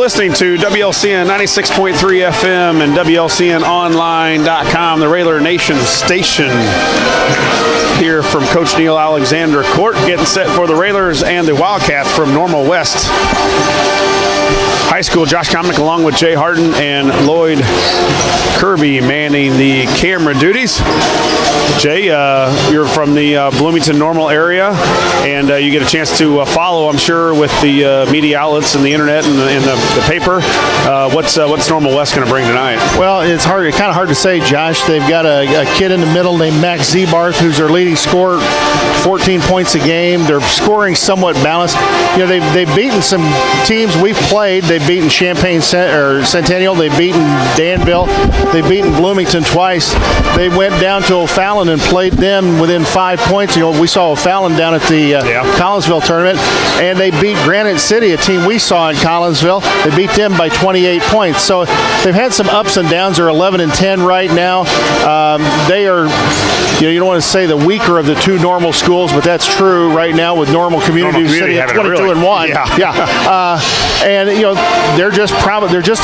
listening to WLCN 96.3 FM and WLCNonline.com, the Railer Nation station. Here from Coach Neil Alexander Court, getting set for the Railers and the Wildcats from Normal West High School. Josh Comnick along with Jay Harden and Lloyd Kirby manning the camera duties. Jay, you're from the Bloomington Normal area, and you get a chance to follow, I'm sure, with the media outlets and the internet and the paper. What's Normal West going to bring tonight? Well, it's kind of hard to say, Josh. They've got a kid in the middle named Max Zebarth, who's their leading scorer, 14 points a game. They're scoring somewhat balanced. You know, they've beaten some teams we've played. They've beaten Champaign Centennial. They've beaten Danville. They've beaten Bloomington twice. They went down to O'Fallon and played them within 5 points. You know, we saw O'Fallon down at the Collinsville tournament, and they beat Granite City, a team we saw in Collinsville. They beat them by 28 points. So they've had some ups and downs. They're 11-10 right now. They are, you don't want to say the weaker of the two normal schools, but that's true right now with Normal Community City at 22-1. And they're just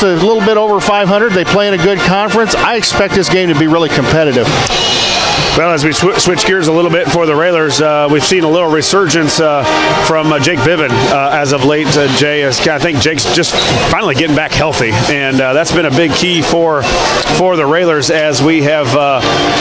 a little bit over 500. They play in a good conference. I expect this game to be really competitive. Well, as we switch gears a little bit for the Railers, we've seen a little resurgence from Jake Biven as of late. Jay, I think Jake's just finally getting back healthy, and that's been a big key for the Railers as we have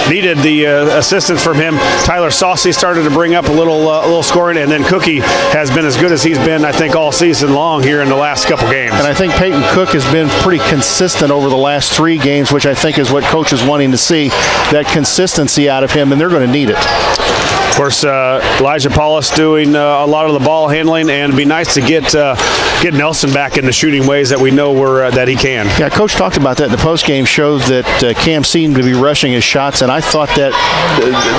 needed the assistance from him. Tyler Saucy started to bring up a little scoring, and then Cookie has been as good as he's been, I think, all season long here in the last couple games. And I think Peyton Cook has been pretty consistent over the last 3 games, which I think is what Coach is wanting to see, that consistency out of him, and they're going to need it. Of course, Elijah Paulus doing a lot of the ball handling, and it'd be nice to get Nelson back in the shooting ways that we know that he can. Yeah, Coach talked about that in the postgame show, that Cam seemed to be rushing his shots, and I thought that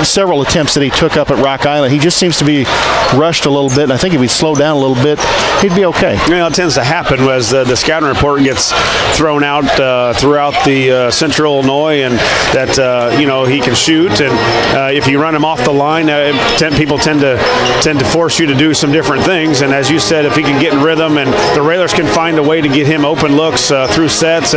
several attempts that he took up at Rock Island, he just seems to be rushed a little bit, and I think if he'd slow down a little bit, he'd be okay. It tends to happen as the scouting report gets thrown out throughout the central Illinois, and that he can shoot, and if you run him off the line, people tend to force you to do some different things, and as you said, if he can get in rhythm and the Railers can find a way to get him open looks through sets.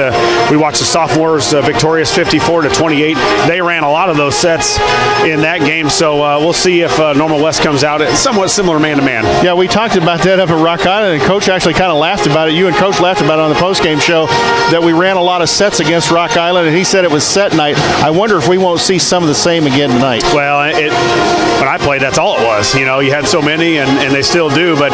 We watched the sophomores victorious 54-28. They ran a lot of those sets in that game, so we'll see if Normal West comes out somewhat similar man-to-man. Yeah, we talked about that up at Rock Island, and Coach actually kind of laughed about it. You and Coach laughed about it on the postgame show, that we ran a lot of sets against Rock Island, and he said it was set night. I wonder if we won't see some of the same again tonight. Well, when I played, that's all it was. You had so many, and they still do, but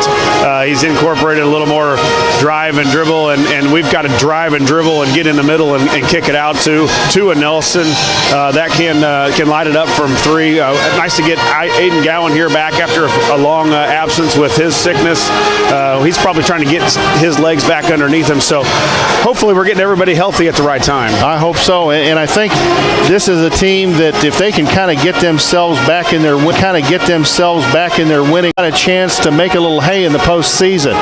he's incorporated a little more drive and dribble, and we've got to drive and dribble and get in the middle and kick it out to a Nelson. That can light it up from 3. Nice to get Aiden Gowan here back after a long absence with his sickness. He's probably trying to get his legs back underneath him, so hopefully we're getting everybody healthy at the right time. I hope so, and I think this is a team that if they can kind of get themselves back in their winning, got a chance to make a little hay in the postseason.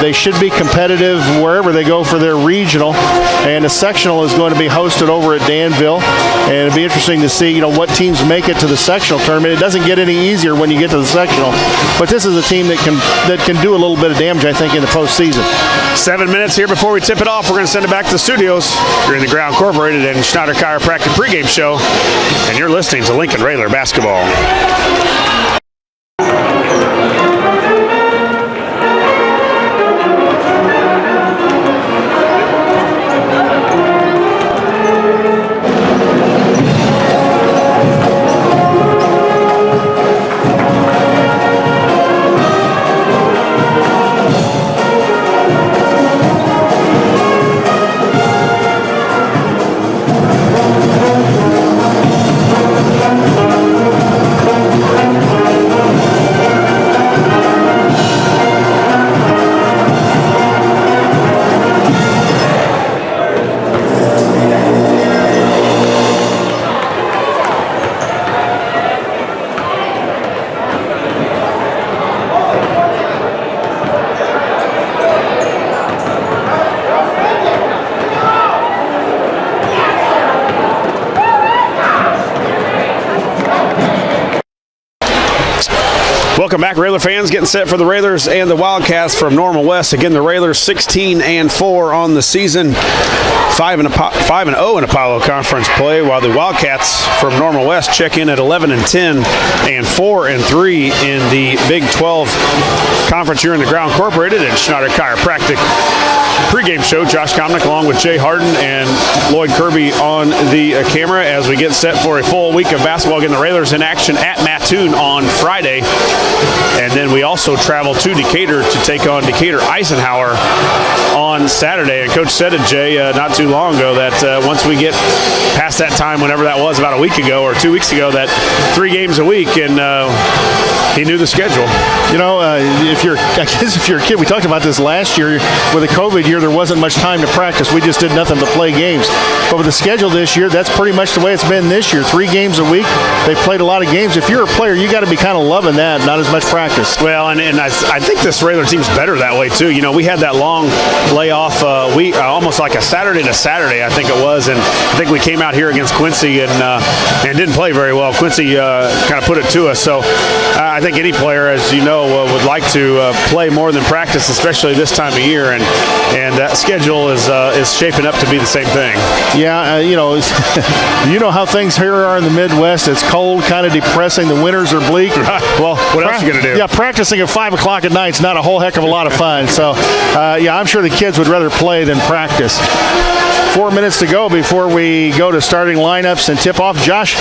They should be competitive wherever they go for their regional, and the sectional is going to be hosted over at Danville, and it'll be interesting to see what teams make it to the sectional tournament. It doesn't get any easier when you get to the sectional, but this is a team that can do a little bit of damage, I think, in the postseason. 7 minutes here before we tip it off. We're going to send it back to the studios. You're in the Ground Incorporated and Schneider Chiropractic pregame show, and you're listening to Lincoln Railer basketball. Welcome back, Railer fans. Getting set for the Railers and the Wildcats from Normal West. Again, the Railers 16-4 on the season, 5-0 in Apollo Conference play, while the Wildcats from Normal West check in at 11-10 and 4-3 in the Big 12 Conference here in the Ground Incorporated and Schneider Chiropractic pregame show. Josh Komnick along with Jay Harden and Lloyd Kirby on the camera as we get set for a full week of basketball. Again, the Railers in action at Mattoon on Friday. And then we also travel to Decatur to take on Decatur Eisenhower on Saturday. And Coach said it, Jay, not too long ago, that once we get past that time, whenever that was, about a week ago or 2 weeks ago, that 3 games a week, and he knew the schedule. You know, if you're a kid, we talked about this last year with the COVID year, there wasn't much time to practice. We just did nothing but play games. But with the schedule this year, that's pretty much the way it's been this year. 3 games a week. They played a lot of games. If you're a player, you got to be kind of loving that, not as much practice. Well, and I think this Railer team's better that way too. You know, we had that long layoff week, almost like a Saturday to Saturday, I think it was, and I think we came out here against Quincy and didn't play very well. Quincy kind of put it to us. So I think any player, as you know, would like to play more than practice, especially this time of year, and that schedule is shaping up to be the same thing. Yeah, you know, you know how things here are in the Midwest. It's cold, kind of depressing. The winters are bleak. Well, what else are you going to do? Yeah, practicing at 5 o'clock at night is not a whole heck of a lot of fun. So, yeah, I'm sure the kids would rather play than practice. 4 minutes to go before we go to starting lineups and tip-off. Josh,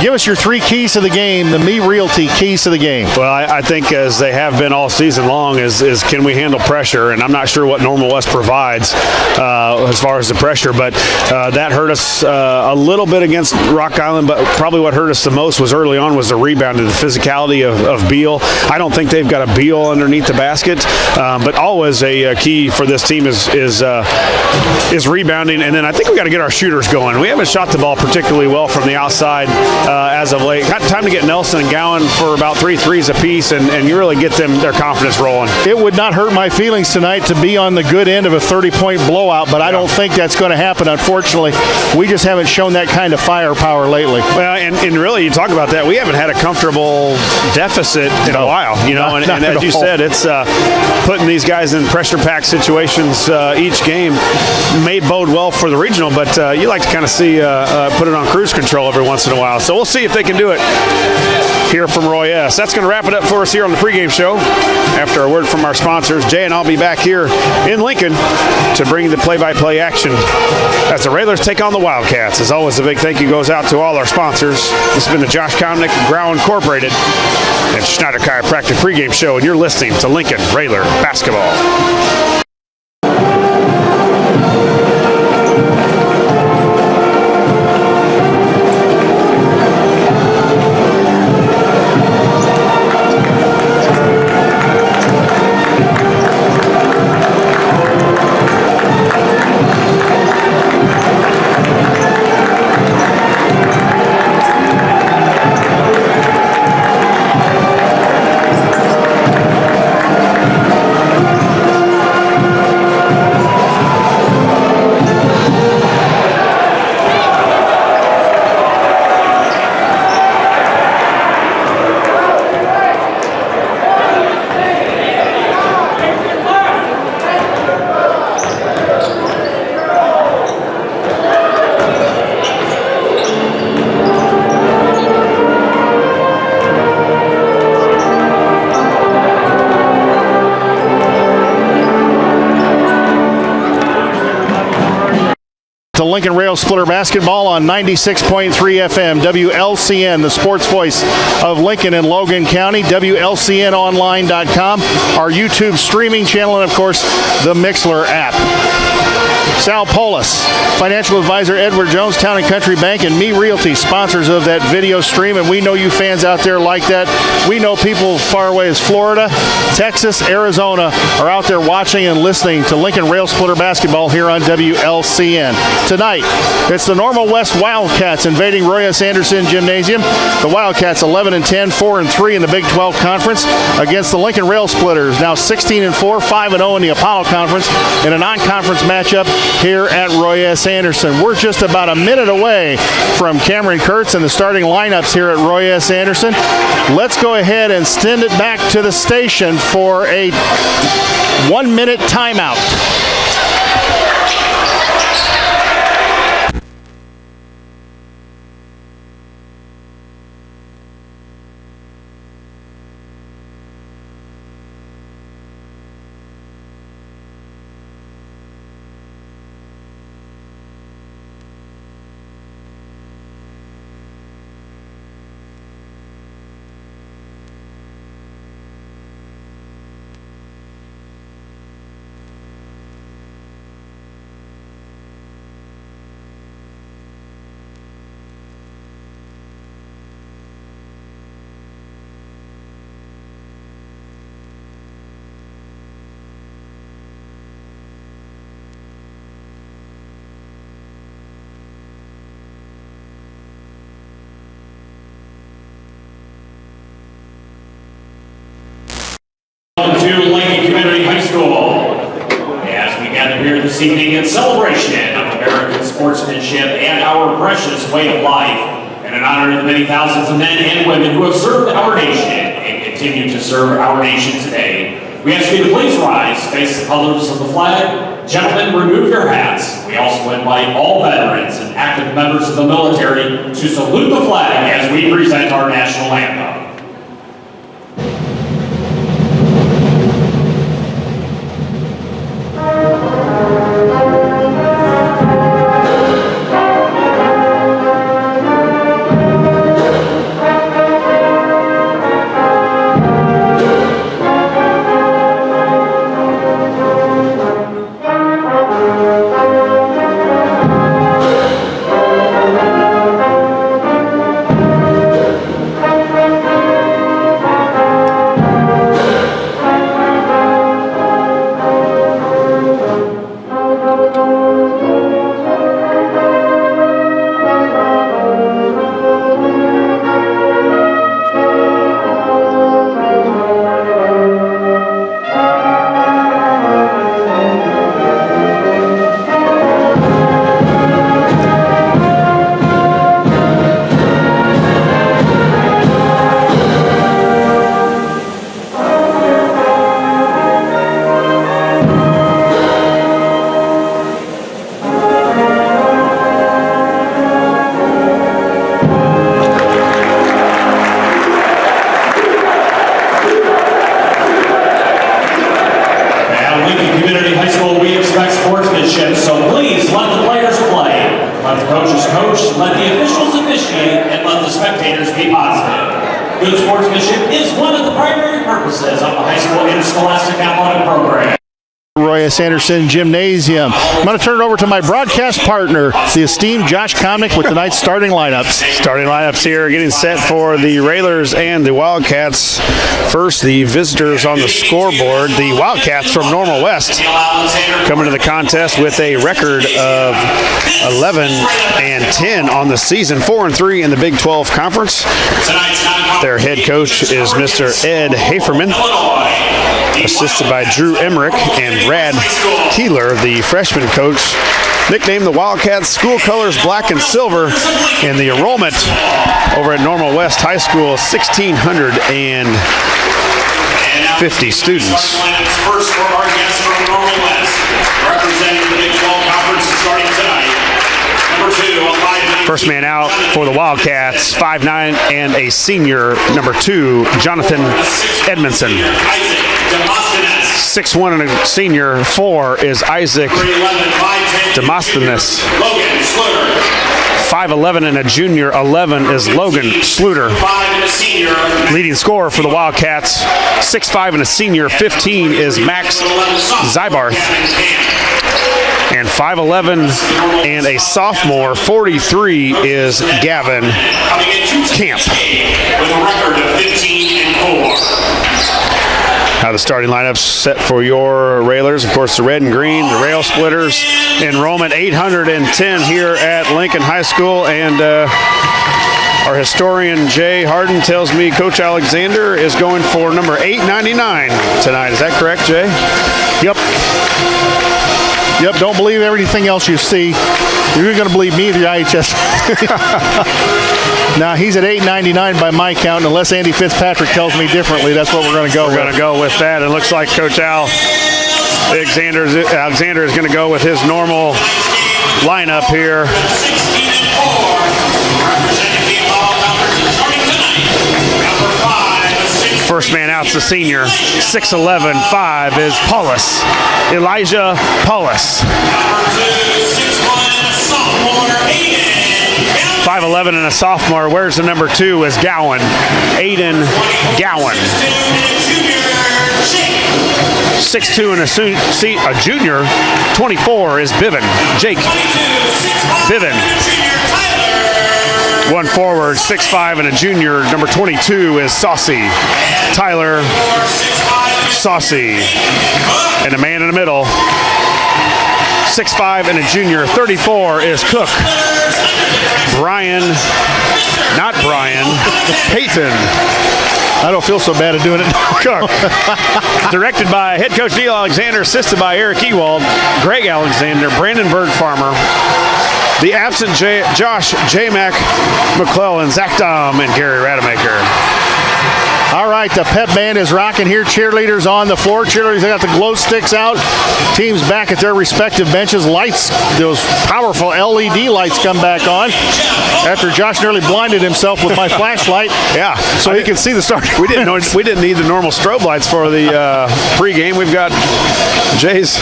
give us your 3 keys to the game, the Me Realty keys to the game. Well, I think as they have been all season long is can we handle pressure? And I'm not sure what Normal West provides as far as the pressure, but that hurt us a little bit against Rock Island, but probably what hurt us the most was early on was the rebound and the physicality of Beal. I don't think they've got a Beal underneath the basket, but always a key for this team is rebounding. And then I think we got to get our shooters going. We haven't shot the ball particularly well from the outside as of late. Got time to get Nelson and Gowan for about 3 threes apiece, and you really get their confidence rolling. It would not hurt my feelings tonight to be on the good end of a 30-point blowout, but I don't think that's going to happen, unfortunately. We just haven't shown that kind of firepower lately. Well, and really, you talk about that, we haven't had a comfortable deficit in a while, you know, and as you said, it's putting these guys in pressure-packed situations each game may bode well for the regional, but you like to kind of see put it on cruise control every once in a while. So we'll see if they can do it here from Roy S. That's going to wrap it up for us here on the pregame show. After a word from our sponsors, Jay and I'll be back here in Lincoln to bring the play-by-play action as the Railers take on the Wildcats. As always, a big thank you goes out to all our sponsors. This has been the Josh Komnick, Ground Incorporated, and Schneider Chiropractic pregame show, and you're listening to Lincoln Railer Basketball. To Lincoln Rail Splitter Basketball on 96.3 FM, WLCN, the sports voice of Lincoln and Logan County, WLCNonline.com, our YouTube streaming channel, and, of course, the Mixler app. Sal Polis, financial advisor Edward Jones, Town and Country Bank, and Me Realty, sponsors of that video stream, and we know you fans out there like that. We know people far away as Florida, Texas, Arizona are out there watching and listening to Lincoln Rail Splitter Basketball here on WLCN. Tonight, it's the Normal West Wildcats invading Roy S. Anderson Gymnasium. The Wildcats 11-10, 4-3 in the Big 12 Conference against the Lincoln Rail Splitters, now 16-4, 5-0 in the Apollo Conference in a non-conference matchup here at Roy S. Anderson. We're just about a minute away from Cameron Kurtz and the starting lineups here at Roy S. Anderson. Let's go ahead and send it back to the station for a 1-minute timeout. To Lincoln Community High School, as we gather here this evening in celebration of American sportsmanship and our precious way of life, and in honor of the many thousands of men and women who have served our nation and continue to serve our nation today, we ask you to please rise, face the colors of the flag. Gentlemen, remove your hats. We also invite all veterans and active members of the military to salute the flag as we present our national anthem. Good sportsmanship is one of the primary purposes of the high school interscholastic athletic program. Roy S. Anderson Gymnasium. I'm going to turn it over to my broadcast partner, the esteemed Josh Comnick, with tonight's starting lineups. Starting lineups here, getting set for the Railers and the Wildcats. First, the visitors on the scoreboard, the Wildcats from Normal West, coming to the contest with a record of 11-10 on the season, 4-3 in the Big 12 Conference. Their head coach is Mr. Ed Haferman, assisted by Drew Emmerich and Brad Keeler, the freshman coach. Nicknamed the Wildcats school colors black and silver, and the enrollment over at Normal West High School, 1,650 students. First for our guests from Normal West, representing the Big 12 Conference starting tonight. Number 2, a 5'9". First man out for the Wildcats, 5'9", and a senior, number 2, Jonathan Edmondson. 6'1" and a senior, 4 is Isaac Demosthenes. 5'11" and a junior, 11 is Logan Sluter. Leading scorer for the Wildcats, 6'5" and a senior, 15 is Max Zybarth. And 5'11" and a sophomore, 43 is Gavin Camp. With a record of 15-4. Now the starting lineups set for your Railers. Of course, the red and green, the Rail Splitters. Enrollment 810 here at Lincoln High School. And our historian, Jay Harden, tells me Coach Alexander is going for number 899 tonight. Is that correct, Jay? Yep. Yep, don't believe everything else you see. You're going to believe me, the IHS. Now, he's at 8.99 by my count, unless Andy Fitzpatrick tells me differently. That's what we're going to go with. We're going to go with that. It looks like Coach Alexander is going to go with his normal lineup here. First man out's the senior. 6'11", 5 is Paulus. Elijah Paulus. 5'11" and a sophomore. Where's the number 2 is Gowan. Aiden Gowan. 6'2" and a junior. 24 is Biven. Jake Biven. One forward, 6'5", and a junior. Number 22 is Saucy. Tyler Saucy. And a man in the middle. 6'5" and a junior. 34 is Cook. Peyton. I don't feel so bad at doing it. Cook. Directed by head coach Neil Alexander, assisted by Eric Ewald, Greg Alexander, Brandon Bird Farmer, the absent Josh J-Mac McClellan, Zach Dom, and Gary Rademacher. All right, the pep band is rocking here. Cheerleaders on the floor. Cheerleaders got the glow sticks out. Teams back at their respective benches. Lights, those powerful LED lights come back on after Josh nearly blinded himself with my flashlight. Yeah, so he can see the start. We didn't need the normal strobe lights for the pregame. We've got Jay's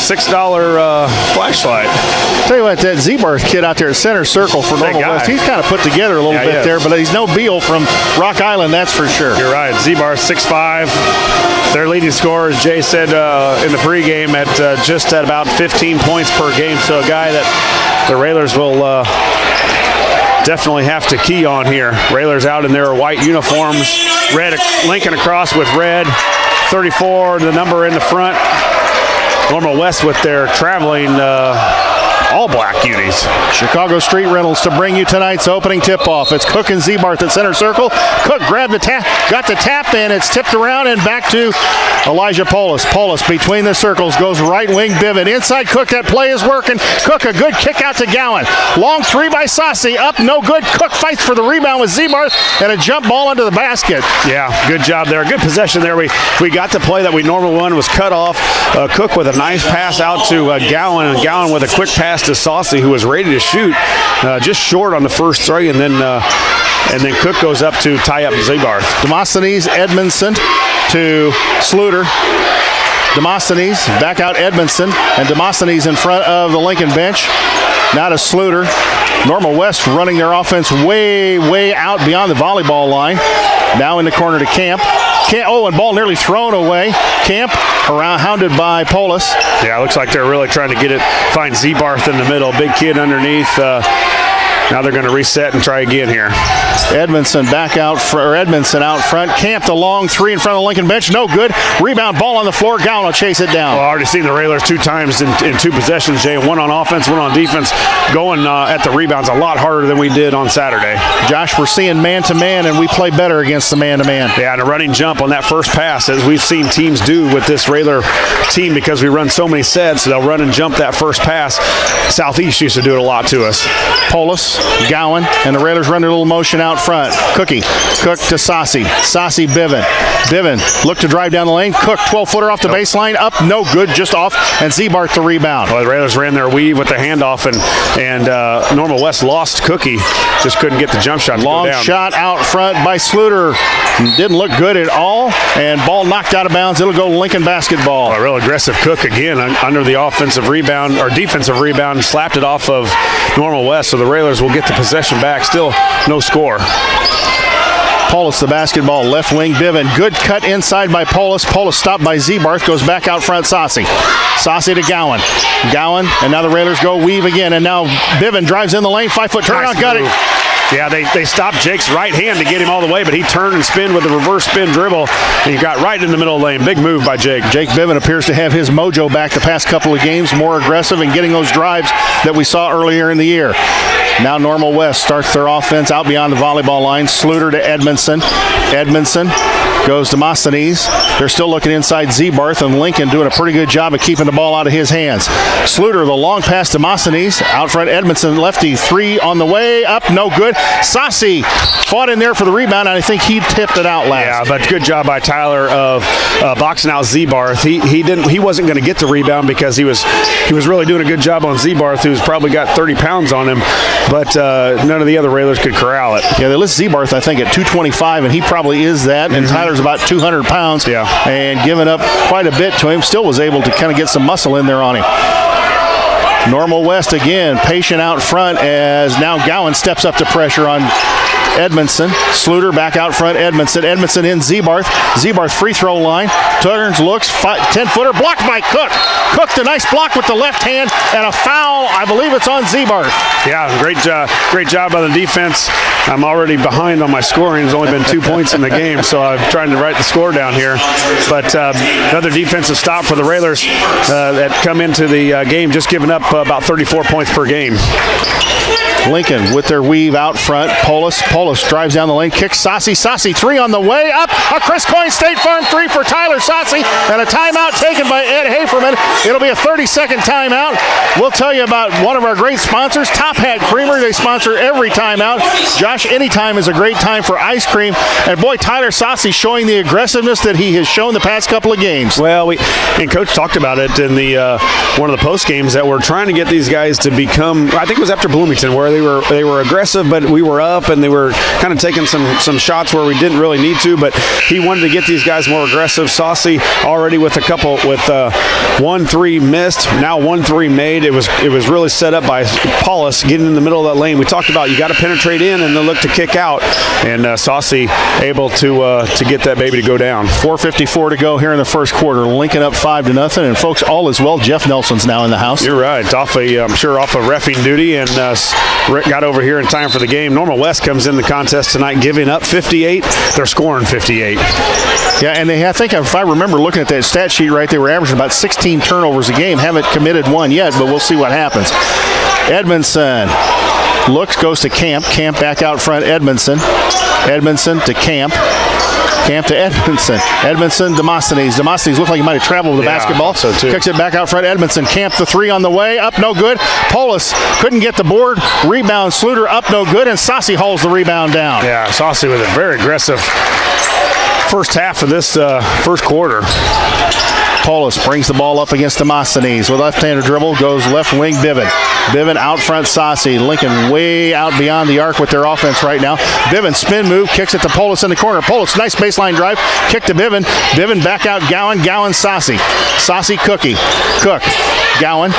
$6 flashlight. Tell you what, that Z-Barth kid out there at center circle for Normal West, he's kind of put together a little bit there, but he's no Beal from Rock Island, that's for sure. You're right. Z-Barth 6'5". Their leading scorer, as Jay said in the pregame, at just at about 15 points per game. So a guy that the Railers will definitely have to key on here. Railers out in their white uniforms, red Lincoln across with red. 34, the number in the front. Normal West with their traveling all-black unis. Chicago Street Rentals to bring you tonight's opening tip-off. It's Cook and Z-Barth at center circle. Cook grabbed the tap, got the tap in. It's tipped around and back to Elijah Paulus. Paulus between the circles goes right wing Biven. Inside Cook, that play is working. Cook, a good kick out to Gowan. Long three by Saucy, up, no good. Cook fights for the rebound with Z-Barth and a jump ball into the basket. Yeah, good job there. Good possession there. We got the play that we normally won, was cut off. Cook with a nice pass out to Gowan, and Gowan with a quick pass to Saucy, who was ready to shoot, just short on the first three, and then Cook goes up to tie up Z-Barth. Demosthenes Edmondson to Sluter. Demosthenes back out Edmondson, and Demosthenes in front of the Lincoln bench. Now to Sluter. Normal West running their offense way out beyond the volleyball line. Now in the corner to Camp. And ball nearly thrown away. Camp around, hounded by Paulus. Yeah, looks like they're really trying to find Z-Barth in the middle. Big kid underneath. Now they're going to reset and try again here. Edmondson out front. Camp the long three in front of the Lincoln bench. No good. Rebound ball on the floor. Gowan will chase it down. Well, I already seen the Railers 2 times in 2 possessions, Jay. One on offense, one on defense. Going at the rebounds a lot harder than we did on Saturday. Josh, we're seeing man-to-man, and we play better against the man-to-man. Yeah, and a running jump on that first pass, as we've seen teams do with this Railer team, because we run so many sets, they'll run and jump that first pass. Southeast used to do it a lot to us. Paulus, Gowan, and the Raiders run their little motion out front. Cook to Saucy. Saucy Biven. Biven look to drive down the lane. Cook 12-footer off the baseline. Up, no good, just off, and Z-Barth the rebound. Well, the Raiders ran their weave with the handoff, and Normal West lost Cookie. Just couldn't get the jump shot to Long go down. Shot out front by Sluter. Didn't look good at all, and ball knocked out of bounds. It'll go Lincoln basketball. A real aggressive Cook again under the offensive rebound, or defensive rebound, slapped it off of Normal West, so the Railers will get the possession back. Still no score. Paulus the basketball, left wing Biven. Good cut inside by Paulus. Paulus stopped by Z-Barth, goes back out front Saucy. Saucy to Gowan. Gowan, and now the Railers go weave again, and now Biven drives in the lane, 5-foot turnaround, got it. Yeah, they stopped Jake's right hand to get him all the way, but he turned and spun with a reverse spin dribble, and he got right in the middle of the lane. Big move by Jake. Jake Biven appears to have his mojo back the past couple of games, more aggressive and getting those drives that we saw earlier in the year. Now Normal West starts their offense out beyond the volleyball line. Sluter to Edmondson. Edmondson goes to Demosthenes. They're still looking inside Zebarth, and Lincoln doing a pretty good job of keeping the ball out of his hands. Sluter, the long pass to Demosthenes. Out front, Edmondson, lefty, 3 on the way. Up, no good. Sassi fought in there for the rebound, and I think he tipped it out last. Yeah, but good job by Tyler of boxing out Zebarth. He wasn't going to get the rebound because he was really doing a good job on Zebarth, who's probably got 30 pounds on him, but none of the other Railers could corral it. Yeah, they list Zebarth, I think, at 225, and he probably is that, and Tyler's about 200 pounds, and giving up quite a bit to him, still was able to kind of get some muscle in there on him. Normal West again, patient out front as now Gowan steps up to pressure on Edmondson. Sluter back out front, Edmondson. Edmondson in Zebarth. Zebarth free throw line. Turns, looks, 10-footer, blocked by Cook. Cook, the nice block with the left hand, and a foul, I believe it's on Zebarth. Yeah, great job by the defense. I'm already behind on my scoring. There's only been 2 points in the game, so I'm trying to write the score down here. But another defensive stop for the Railers that come into the game, just giving up about 34 points per game. Lincoln with their weave out front. Polis drives down the lane, kicks Sassi. Sassi 3 on the way up. A Chris Coyne State Farm 3 for Tyler Sassi, and a timeout taken by Ed Haferman. It'll be a 30-second timeout. We'll tell you about one of our great sponsors, Top Hat Creamery. They sponsor every timeout. Josh, anytime is a great time for ice cream. And boy, Tyler Sassi showing the aggressiveness that he has shown the past couple of games. Well, and Coach talked about it in the one of the post games that we're trying to get these guys to become. I think it was after Bloomington where they were aggressive, but we were up and they were kind of taking some shots where we didn't really need to. But he wanted to get these guys more aggressive. Saucy already with 1-3 missed, now 1-3 made. It was really set up by Paulus getting in the middle of that lane. We talked about you got to penetrate in and then look to kick out, and Saucy able to get that baby to go down. 4:54 to go here in the first quarter. Lincoln up 5-0, and folks, all is well. Jeff Nelson's now in the house. You're right. I'm sure off of reffing duty, and Rick got over here in time for the game. Normal West comes in the contest tonight giving up 58. They're scoring 58. Yeah, and I think if I remember looking at that stat sheet right, they were averaging about 16 turnovers a game. Haven't committed one yet, but we'll see what happens. Edmondson looks, goes to Camp. Camp back out front, Edmondson. Edmondson to Camp. Camp to Edmondson. Edmondson, Demosthenes. Demosthenes looked like he might have traveled with the basketball. So too. Kicks it back out front, Edmondson. Camp the 3 on the way. Up, no good. Polis couldn't get the board. Rebound, Sluter up, no good. And Sassi hauls the rebound down. Yeah, Saucy with a very aggressive first half of this first quarter. Paulus brings the ball up against Demosthenes with left-handed dribble, goes left wing, Biven. Biven out front, Sassi. Lincoln way out beyond the arc with their offense right now. Biven spin move, kicks it to Paulus in the corner. Paulus, nice baseline drive, kick to Biven. Biven back out, Gowan, Sassi. Sassi, Cookie. Cook. Gowan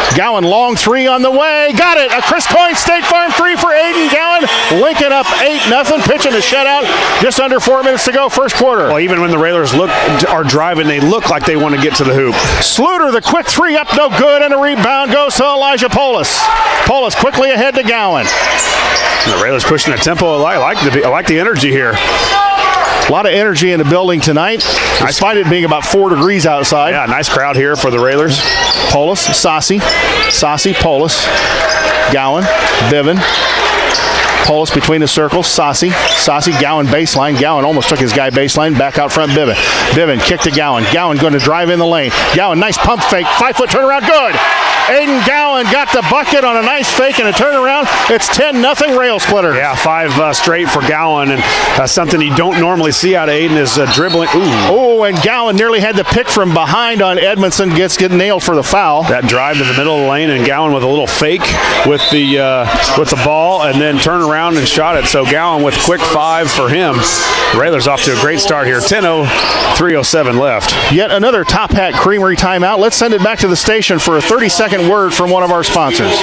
long 3 on the way. Got it. A Chris Coyne State Farm 3 for Aiden Gowan. Lincoln up 8-0, pitching a shutout. Just under 4 minutes to go, first quarter. Well, even when the Railers are driving, they look like they want to get to the hoop. Sluter, the quick 3 up, no good, and a rebound goes to Elijah Polis. Polis quickly ahead to Gowan. And the Railers pushing the tempo. I like the energy here. A lot of energy in the building tonight, despite it being about 4 degrees outside. Yeah, nice crowd here for the Railers. Polis, Sassi, Polis, Gowan, Biven. Polis between the circles, Sassi, Gowan baseline. Gowan almost took his guy baseline. Back out front, Biven. Biven kick to Gowan. Gowan going to drive in the lane. Gowan, nice pump fake, 5-foot turnaround, good. Aiden Gowan got the bucket on a nice fake and a turnaround. It's 10-0 Rail Splitter. Yeah, 5 straight for Gowan, and something you don't normally see out of Aiden is dribbling. Oh, and Gowan nearly had the pick from behind on Edmondson. Gets nailed for the foul. That drive to the middle of the lane, and Gowan with a little fake with the ball, and then turn around and shot it. So Gowan with quick 5 for him. Railers off to a great start here. 10-0, 3:07 left. Yet another Top Hat Creamery timeout. Let's send it back to the station for a 30-second word from one of our sponsors.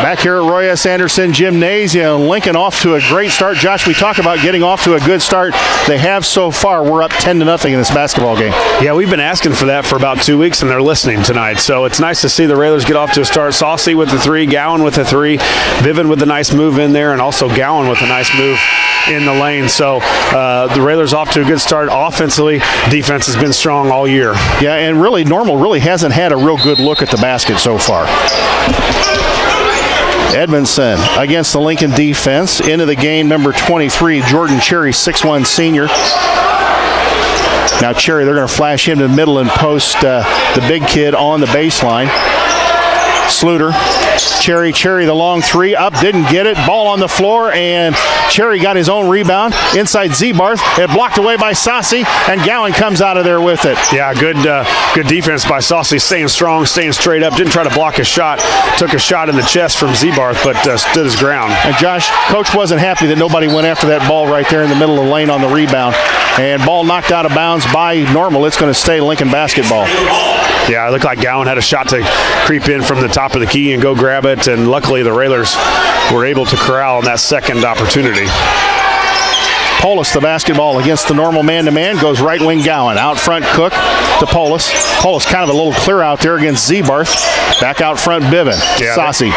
Back here at Roy S. Anderson Gymnasium, Lincoln off to a great start. Josh, we talk about getting off to a good start. They have so far. We're up 10-0 in this basketball game. Yeah, we've been asking for that for about 2 weeks, and they're listening tonight. So it's nice to see the Railers get off to a start. Saucy with the 3, Gowan with the 3, Viven with a nice move in there, and also Gowan with a nice move in the lane. So the Railers off to a good start offensively. Defense has been strong all year. Yeah, and really, Normal really hasn't had a real good look at the basket so far. Edmondson against the Lincoln defense. Into the game, number 23, Jordan Cherry, 6'1" senior. Now Cherry, they're going to flash him to the middle and post the big kid on the baseline. Sluter, Cherry, the long 3, up, didn't get it. Ball on the floor, and Cherry got his own rebound inside Zebarth. It blocked away by Saucy, and Gowan comes out of there with it. Yeah, good defense by Saucy, staying strong, staying straight up. Didn't try to block a shot. Took a shot in the chest from Zebarth, but stood his ground. And Josh, coach wasn't happy that nobody went after that ball right there in the middle of the lane on the rebound. And ball knocked out of bounds by Normal. It's going to stay Lincoln basketball. Yeah, it looked like Gowan had a shot to creep in from the top of the key and go grab it, and luckily the Railers were able to corral on that second opportunity. Polis the basketball against the Normal man-to-man, goes right wing Gowan. Out front Cook to Polis. Polis kind of a little clear out there against Zebarth. Back out front Biven. Yeah, Saucy.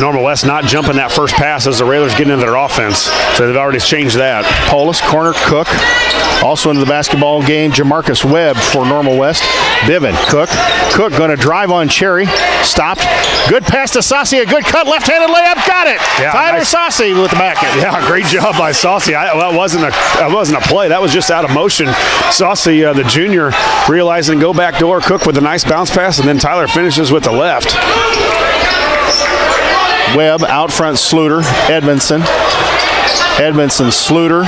Normal West not jumping that first pass as the Railers get into their offense, so they've already changed that. Polis, corner Cook. Also into the basketball game, Jamarcus Webb for Normal West. Biven, Cook going to drive on Cherry. Stopped. Good pass to Saucy. A good cut. Left-handed layup. Got it. Yeah, Tyler nice. Saucy with the back end. Yeah, great job by Saucy. That wasn't a play. That was just out of motion. Saucy, the junior, realizing go back door. Cook with a nice bounce pass, and then Tyler finishes with the left. Webb out front, Sluter, Edmondson, Sluter,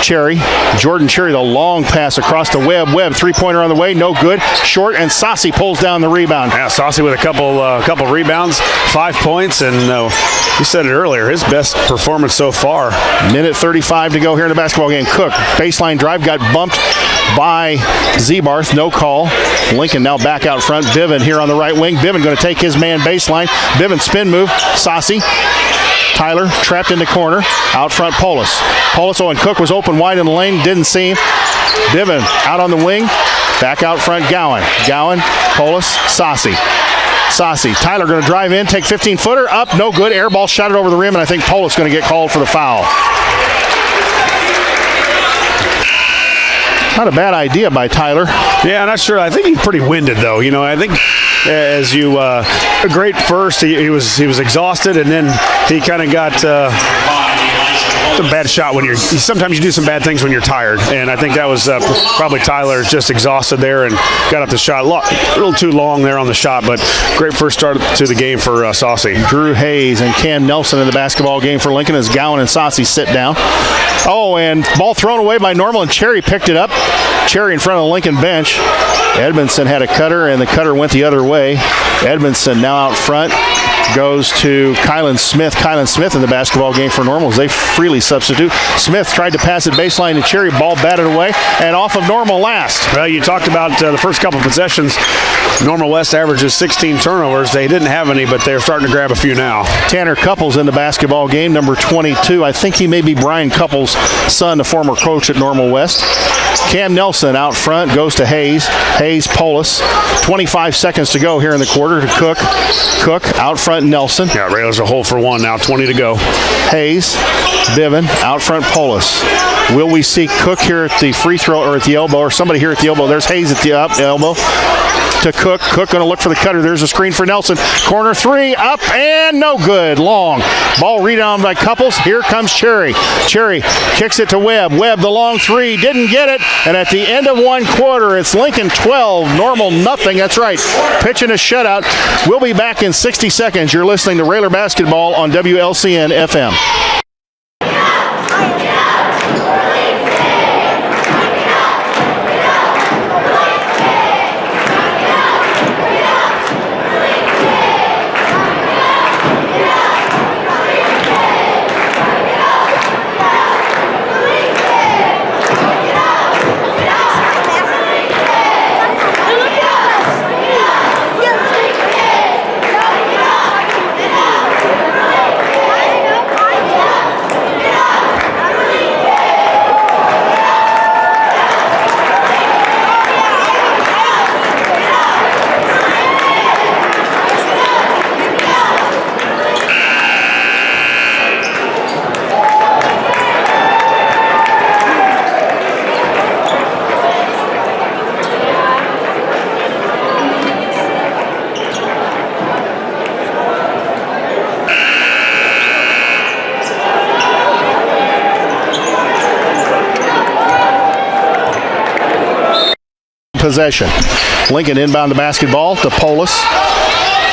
Cherry, Jordan Cherry, the long pass across to Webb. Webb, three-pointer on the way, no good. Short, and Saucy pulls down the rebound. Yeah, Saucy with a couple rebounds, 5 points, and you said it earlier, his best performance so far. Minute 35 to go here in the basketball game. Cook, baseline drive, got bumped by Zebarth, no call. Lincoln now back out front. Biven here on the right wing. Biven going to take his man baseline. Biven spin move. Saucy. Tyler trapped in the corner. Out front, Polis. And Cook was open wide in the lane. Didn't see him. Biven out on the wing. Back out front, Gowan. Polis, Saucy. Tyler going to drive in, take 15-footer. Up, no good. Air ball shot it over the rim, and I think Polis going to get called for the foul. Not a bad idea by Tyler. Yeah, I'm not sure. I think he's pretty winded, though. I think as you a great first, he was exhausted, and then he kind of got a bad shot when sometimes you do some bad things when you're tired, and I think that was probably Tyler just exhausted there and got up the shot. A little too long there on the shot, but great first start to the game for Saucy. Drew Hayes and Cam Nelson in the basketball game for Lincoln as Gowan and Saucy sit down. Oh, and ball thrown away by Normal, and Cherry picked it up. Cherry in front of the Lincoln bench. Edmondson had a cutter, and the cutter went the other way. Edmondson now out front. Goes to Kylan Smith. Kylan Smith in the basketball game for Normal as they freely substitute. Smith tried to pass it baseline to Cherry. Ball batted away and off of Normal last. Well, you talked about the first couple possessions. Normal West averages 16 turnovers. They didn't have any, but they're starting to grab a few now. Tanner Couples in the basketball game, number 22. I think he may be Brian Couples' son, the former coach at Normal West. Cam Nelson out front goes to Hayes. Polis. 25 seconds to go here in the quarter to Cook. Cook out front, Nelson. Yeah, Railers are 0 for 1 now, 20 to go. Hayes, Biven, out front, Polis. Will we see Cook here at the free throw or at the elbow, or somebody here at the elbow? There's Hayes at the elbow. To Cook. Cook going to look for the cutter. There's a screen for Nelson. Corner 3, up and no good. Long. Ball rebound by Couples. Here comes Cherry. Cherry kicks it to Webb. Webb, the long 3, didn't get it. And at the end of one quarter, it's Lincoln 12, Normal nothing. That's right. Pitching a shutout. We'll be back in 60 seconds. You're listening to Railer Basketball on WLCN FM. possession. Lincoln inbound the basketball to Polis.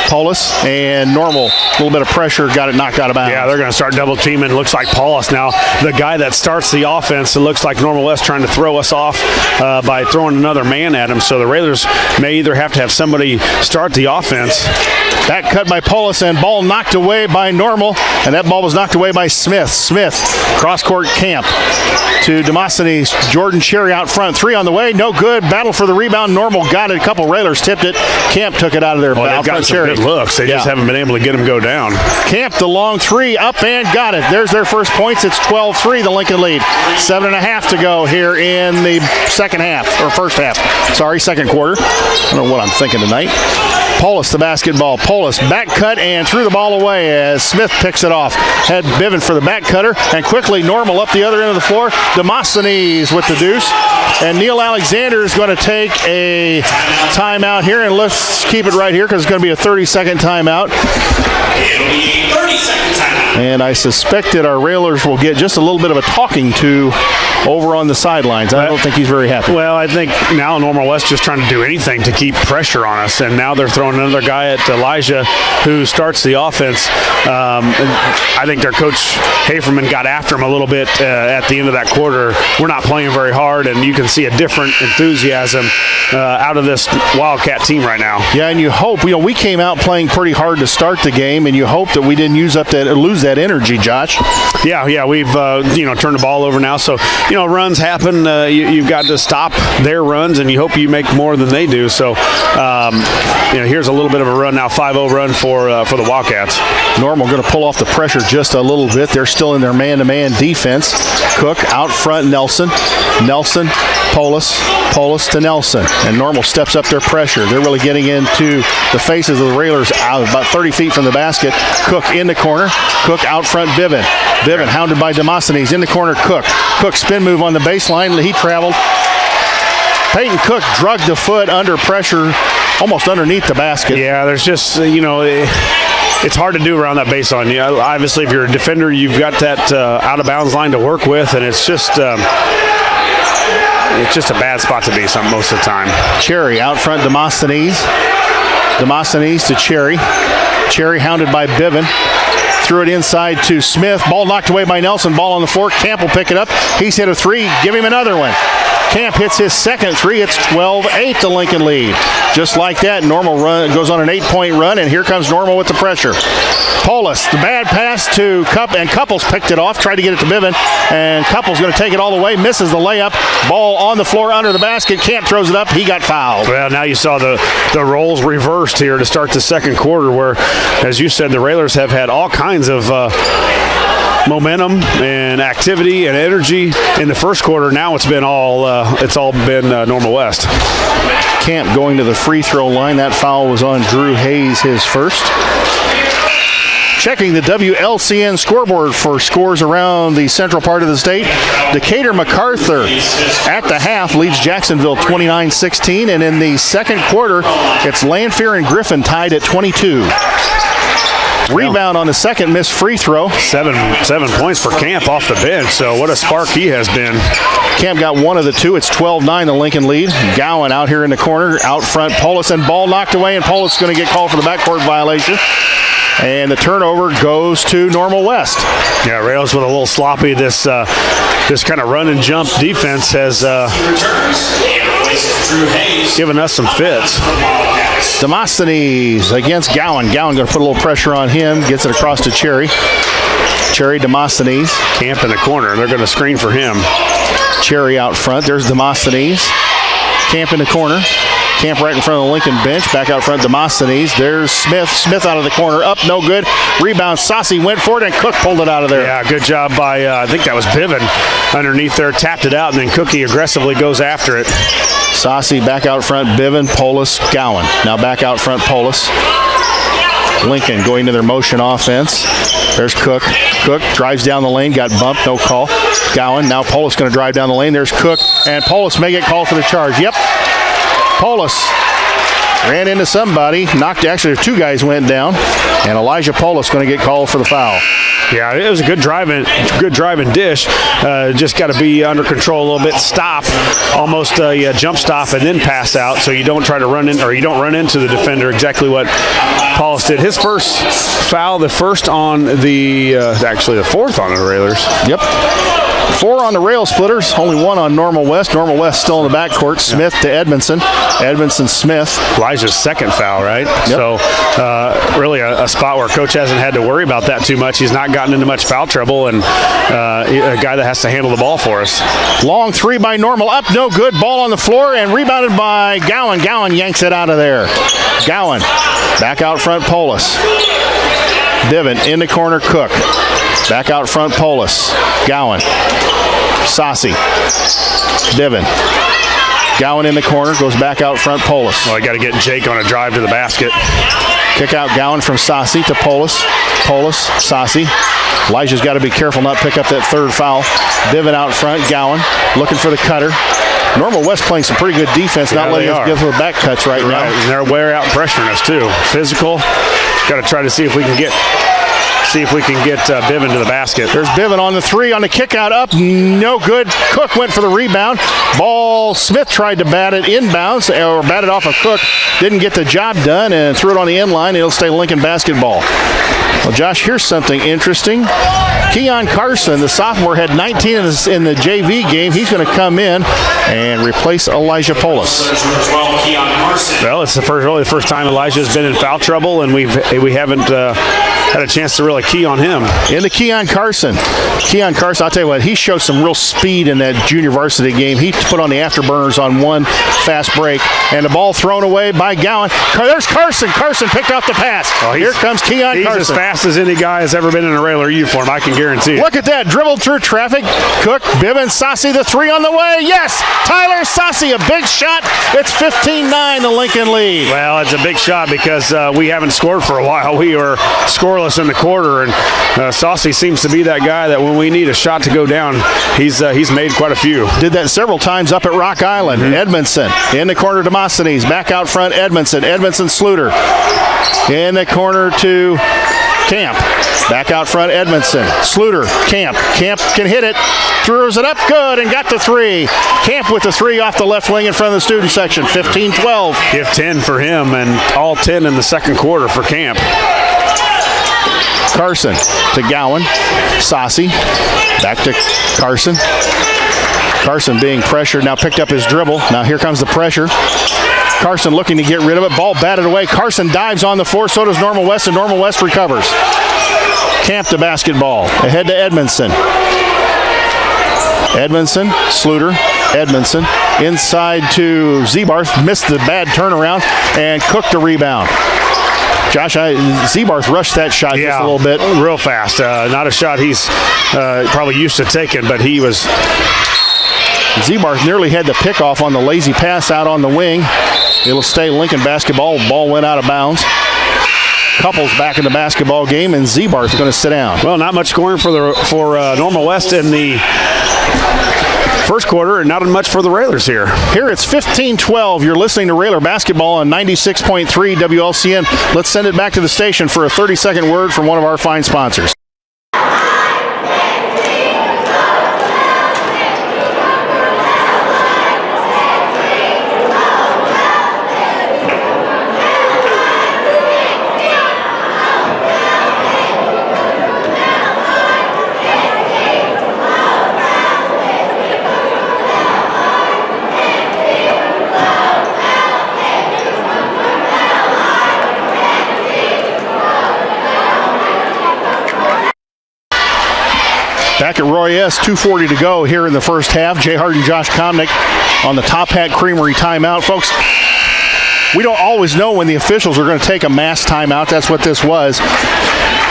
Polis and Normal, a little bit of pressure, got it knocked out of bounds. Yeah, they're going to start double teaming. Looks like Paulus now, the guy that starts the offense. It looks like Normal West trying to throw us off by throwing another man at him. So the Railers may either have to have somebody start the offense. Back cut by Polis and ball knocked away by Normal, and that ball was knocked away by Smith. Smith, cross-court Camp to Demosthenes. Jordan Cherry out front. 3 on the way, no good. Battle for the rebound. Normal got it. A couple Railers tipped it. Camp took it out of there. They've got some good looks. They just haven't been able to get him go down. Camp the long 3 up and got it. There's their first points. It's 12-3, the Lincoln lead. 7.5 to go here in the second quarter. I don't know what I'm thinking tonight. Polis the basketball. Polis back cut and threw the ball away as Smith picks it off. Had Biven for the back cutter, and quickly Normal up the other end of the floor. Demosthenes with the deuce. And Neil Alexander is going to take a timeout here, and let's keep it right here because it's going to be a 30-second timeout. It'll be a 30-second timeout. And I suspect that our Railers will get just a little bit of a talking to over on the sidelines. I don't think he's very happy. Well, I think now Normal West just trying to do anything to keep pressure on us, and now they're throwing another guy at Elijah who starts the offense. I think their coach Haferman got after him a little bit at the end of that quarter. We're not playing very hard, and you can see a different enthusiasm out of this Wildcat team right now. Yeah, and you hope, we came out playing pretty hard to start the game, and you hope that we didn't lose that energy, Josh. Yeah, we've turned the ball over now, so runs happen. You've got to stop their runs, and you hope you make more than they do. So here's a little bit of a run now, 5-0 run for the Wildcats. Normal going to pull off the pressure just a little bit. They're still in their man-to-man defense. Cook out front, Nelson, Polis to Nelson, and Normal steps up their pressure. They're really getting into the faces of the Railers out about 30 feet from the basket. Cook in the corner. Cook out front, Biven hounded by Demosthenes. In the corner, Cook spin move on the baseline. He traveled. Peyton Cook drugged the foot under pressure, almost underneath the basket. Yeah, there's just, it's hard to do around that baseline. Obviously, if you're a defender, you've got that out-of-bounds line to work with, and it's just a bad spot to be most of the time. Cherry out front, Demosthenes to Cherry. Cherry hounded by Biven. Threw it inside to Smith. Ball knocked away by Nelson. Ball on the floor. Camp will pick it up. He's hit a 3. Give him another one. Camp hits his second 3. It's 12-8, the Lincoln lead. Just like that, Normal run goes on an 8-point run, and here comes Normal with the pressure. Polis, the bad pass to and Couples picked it off, tried to get it to Biven, and Couples going to take it all the way, misses the layup. Ball on the floor under the basket. Camp throws it up. He got fouled. Well, now you saw the roles reversed here to start the second quarter, where, as you said, the Railers have had all kinds of momentum and activity and energy in the first quarter. Now it's all been Normal West. Camp going to the free throw line. That foul was on Drew Hayes, his first. Checking the WLCN scoreboard for scores around the central part of the state. Decatur MacArthur at the half leads Jacksonville 29-16, and in the second quarter, it's Lanphier and Griffin tied at 22. Rebound on the second missed free throw. 7 points for Camp off the bench, so what a spark he has been. Camp got one of the 2. It's 12-9, the Lincoln lead. Gowan out here in the corner, out front, Polis, and ball knocked away, and Polis is going to get called for the backcourt violation. And the turnover goes to Normal West. Yeah, Rails with a little sloppy. This kind of run and jump defense has given us some fits. Demosthenes against Gowan. Gowan going to put a little pressure on him. Gets it across to Cherry. Cherry, Demosthenes. Camp in the corner. They're going to screen for him. Cherry out front. There's Demosthenes. Camp in the corner. Camp right in front of the Lincoln bench. Back out front, Demosthenes. There's Smith. Smith out of the corner. Up, no good. Rebound. Saucy went for it, and Cook pulled it out of there. Yeah, good job by, I think that was Biven underneath there. Tapped it out, and then Cookie aggressively goes after it. Saucy back out front. Biven, Polis, Gowan. Now back out front, Polis. Lincoln going to their motion offense. There's Cook. Cook drives down the lane. Got bumped. No call. Gowan. Now Polis going to drive down the lane. There's Cook. And Polis may get called for the charge. Yep. Polis ran into somebody. Actually, 2 guys went down. And Elijah Polis going to get called for the foul. Yeah, it was a good driving dish. Just got to be under control a little bit. Stop, almost a jump stop, and then pass out, so you don't try to run in, or you don't run into the defender. Exactly what Paulus did. His first foul, the first on the actually the fourth on the Railers. Yep. 4 on the Rail Splitters, only 1 on Normal West. Normal West still in the backcourt. Smith to Edmondson. Edmondson Smith. Elijah's second foul, right? Yep. So really a spot where coach hasn't had to worry about that too much. He's not gotten into much foul trouble, and a guy that has to handle the ball for us. Long 3 by Normal. Up, no good. Ball on the floor and rebounded by Gowan. Gowan yanks it out of there. Gowan back out front, Polis. Diven in the corner, Cook. Back out front, Polis. Gowan. Saucy. Diven. Gowan in the corner, goes back out front, Polis. Well, I got to get Jake on a drive to the basket. Kick out Gowan from Saucy to Polis. Polis, Saucy. Elijah's got to be careful not pick up that third foul. Diven out front, Gowan looking for the cutter. Normal West playing some pretty good defense, not letting us give them back cuts right now. And they're way out pressuring us too. Physical. Got to try to see if we can get Bivin to the basket. There's Bivin on the 3 on the kick out, up, no good. Cook went for the rebound. Ball, Smith tried to bat it inbounds, or bat it off of Cook. Didn't get the job done and threw it on the end line. It'll stay Lincoln basketball. Well, Josh, here's something interesting. Keon Carson, the sophomore, had 19 in the JV game. He's going to come in and replace Elijah Polis. Well, it's really the first time Elijah's been in foul trouble, and we haven't had a chance to really key on him. Into Keon Carson. Keon Carson, I'll tell you what, he showed some real speed in that junior varsity game. He put on the afterburners on one fast break, and the ball thrown away by Gowan. There's Carson. Carson picked off the pass. Oh, here comes Keon Carson. He's as fast as any guy has ever been in a Railer uniform, I can guarantee it. Look at that, dribbled through traffic. Cook, Bivin, Saucy, the 3 on the way. Yes, Tyler Saucy, a big shot. It's 15-9, the Lincoln lead. Well, it's a big shot because we haven't scored for a while. We were scoreless in the quarter, and Saucy seems to be that guy that when we need a shot to go down, he's made quite a few. Did that several times up at Rock Island. Edmondson in the corner, Demosthenes. Back out front, Edmondson. Edmondson, Sluter. In the corner to Camp. Back out front, Edmondson. Sluter, Camp. Camp can hit it. Throws it up good and got the 3. Camp with the 3 off the left wing in front of the student section. 15-12. Give 10 for him and all 10 in the second quarter for Camp. Carson to Gowan. Saucy. Back to Carson. Carson being pressured. Now picked up his dribble. Now here comes the pressure. Carson looking to get rid of it. Ball batted away. Carson dives on the floor. So does Normal West, and Normal West recovers. Camp to basketball. Ahead to Edmondson. Edmondson, Sluter, Edmondson. Inside to Zebarth. Missed the bad turnaround and cooked the rebound. Josh, Zebarth rushed that shot just a little bit. Real fast. Not a shot he's probably used to taking, but he was. Zebarth nearly had the pickoff on the lazy pass out on the wing. It'll stay Lincoln basketball. Ball went out of bounds. Couples back in the basketball game, and Zebarth's going to sit down. Well, not much scoring for Normal West in the first quarter, and not much for the Railers here. Here it's 15-12. You're listening to Railer basketball on 96.3 WLCN. Let's send it back to the station for a 30-second word from one of our fine sponsors. Back at Roy S., 2:40 to go here in the first half. Jay Hart and Josh Komnick on the Top Hat Creamery timeout. Folks, we don't always know when the officials are going to take a mass timeout. That's what this was.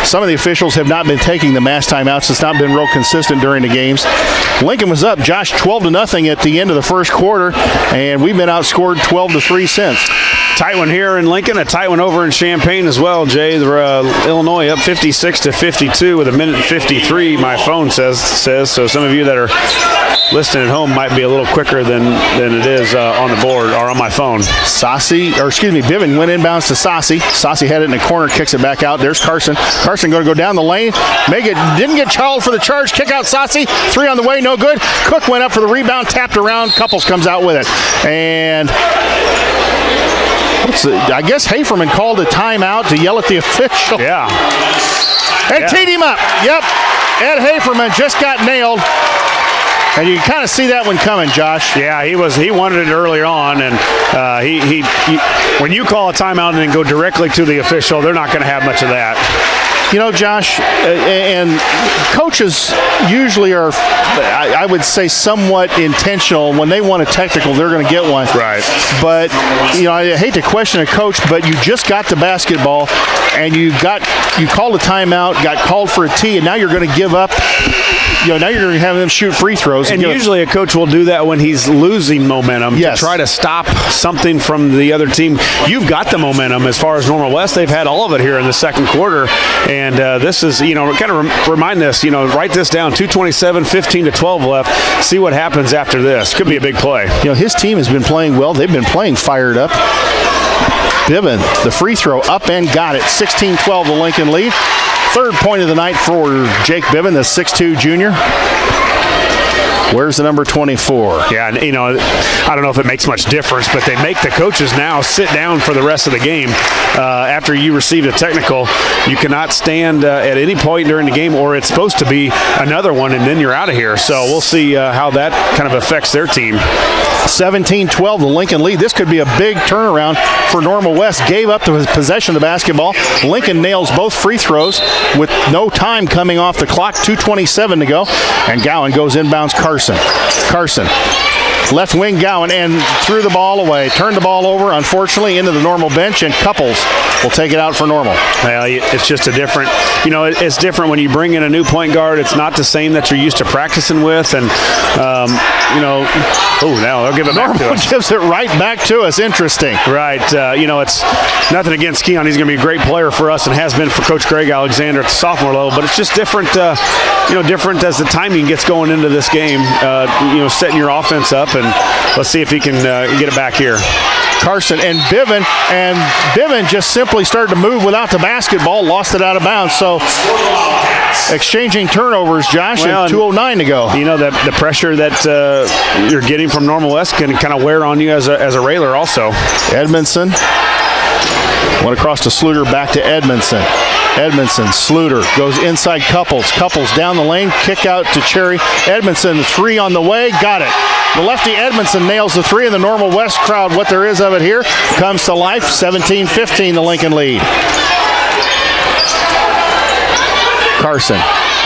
Some of the officials have not been taking the mass timeouts. It's not been real consistent during the games. Lincoln was up, Josh, 12-0 at the end of the first quarter, and we've been outscored 12-3 since. Tight one here in Lincoln, a tight one over in Champaign as well, Jay. Illinois up 56-52 with 1:53, my phone says. So some of you that are listening at home might be a little quicker than it is on the board or on my phone. Bivin went inbounds to Saucy. Saucy had it in the corner, kicks it back out. There's Carson. Carson going to go down the lane. Didn't get called for the charge. Kick out Saucy. 3 on the way, no good. Cook went up for the rebound, tapped around. Couples comes out with it. And I guess Haferman called a timeout to yell at the official. Yeah. And teed him up. Yep. Ed Haferman just got nailed. And you can kind of see that one coming, Josh. Yeah, he wanted it earlier on, and he when you call a timeout and then go directly to the official, they're not going to have much of that. You know, Josh, and coaches usually are, I would say, somewhat intentional. When they want a technical, they're going to get one. Right. But, I hate to question a coach, but you just got the basketball, and you called a timeout, got called for a tee, and now you're going to give up. Now you're going to have them shoot free throws. And usually a coach will do that when he's losing momentum to try to stop something from the other team. You've got the momentum as far as Normal West. They've had all of it here in the second quarter. And this is, kind of remind this, write this down, 2:27, 15-12 left. See what happens after this. Could be a big play. His team has been playing well. They've been playing fired up. Bivin, the free throw, up and got it. 16-12, the Lincoln lead. Third point of the night for Jake Bivin, the 6'2 junior. Where's the number 24? Yeah, and, I don't know if it makes much difference, but they make the coaches now sit down for the rest of the game. After you receive a technical, you cannot stand at any point during the game, or it's supposed to be another one, and then you're out of here. So we'll see how that kind of affects their team. 17-12, the Lincoln lead. This could be a big turnaround for Normal West. Gave up the possession of the basketball. Lincoln nails both free throws with no time coming off the clock. 2:27 to go. And Gowan goes inbounds Carson. Left wing Gowan and threw the ball away. Turned the ball over, unfortunately, into the Normal bench, and Couples will take it out for Normal. Well, it's just a different, it's different when you bring in a new point guard. It's not the same that you're used to practicing with. And, now they'll give it back to us. Normal gives it right back to us. Interesting. Right. It's nothing against Keon. He's going to be a great player for us and has been for Coach Greg Alexander at the sophomore level. But it's just different, different as the timing gets going into this game, setting your offense up. And let's see if he can get it back here. Carson and Bivin just simply started to move without the basketball, lost it out of bounds. So exchanging turnovers, Josh, and 2:09 to go. The pressure that you're getting from Normal West can kind of wear on you as a railer also. Edmondson went across to Sluter, back to Edmondson. Sluter goes inside Couples down the lane, kick out to Cherry. Edmondson, 3 on the way, got it. The lefty Edmondson nails the 3, and the Normal West crowd, what there is of it here, comes to life. 17-15, the Lincoln lead. Carson,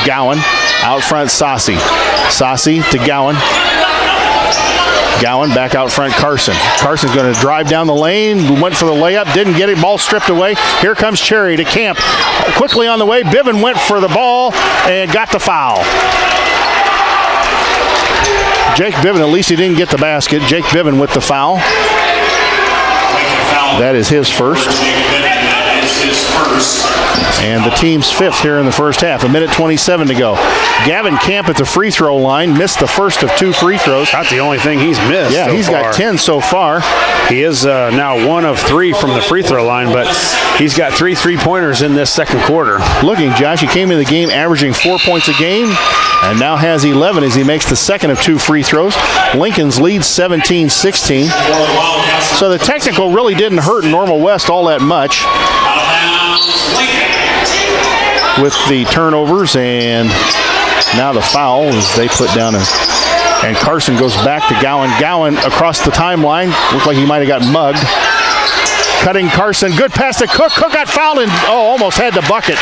Gowan, out front Saucy to Gowan. Gowan back out front, Carson. Carson's going to drive down the lane, went for the layup, didn't get it, ball stripped away. Here comes Cherry to Camp. Quickly on the way, Bivin went for the ball and got the foul. Jake Bivin, at least he didn't get the basket. Jake Bivin with the foul. That is his first. And the team's 5th here in the first half. 1:27 to go. Gavin Camp at the free throw line. Missed the first of 2 free throws. That's the only thing he's missed. Yeah, he's got 10 so far. He is now 1 of 3 from the free throw line, but he's got 3 3-pointers in this second quarter. Looking, Josh, he came into the game averaging 4 points a game and now has 11 as he makes the second of 2 free throws. Lincoln's lead 17-16. So the technical really didn't hurt Normal West all that much with the turnovers, and now the foul as they put down and Carson goes back to Gowan. Gowan across the timeline. Looked like he might have got mugged. Cutting Carson. Good pass to Cook. Cook got fouled and almost had the bucket.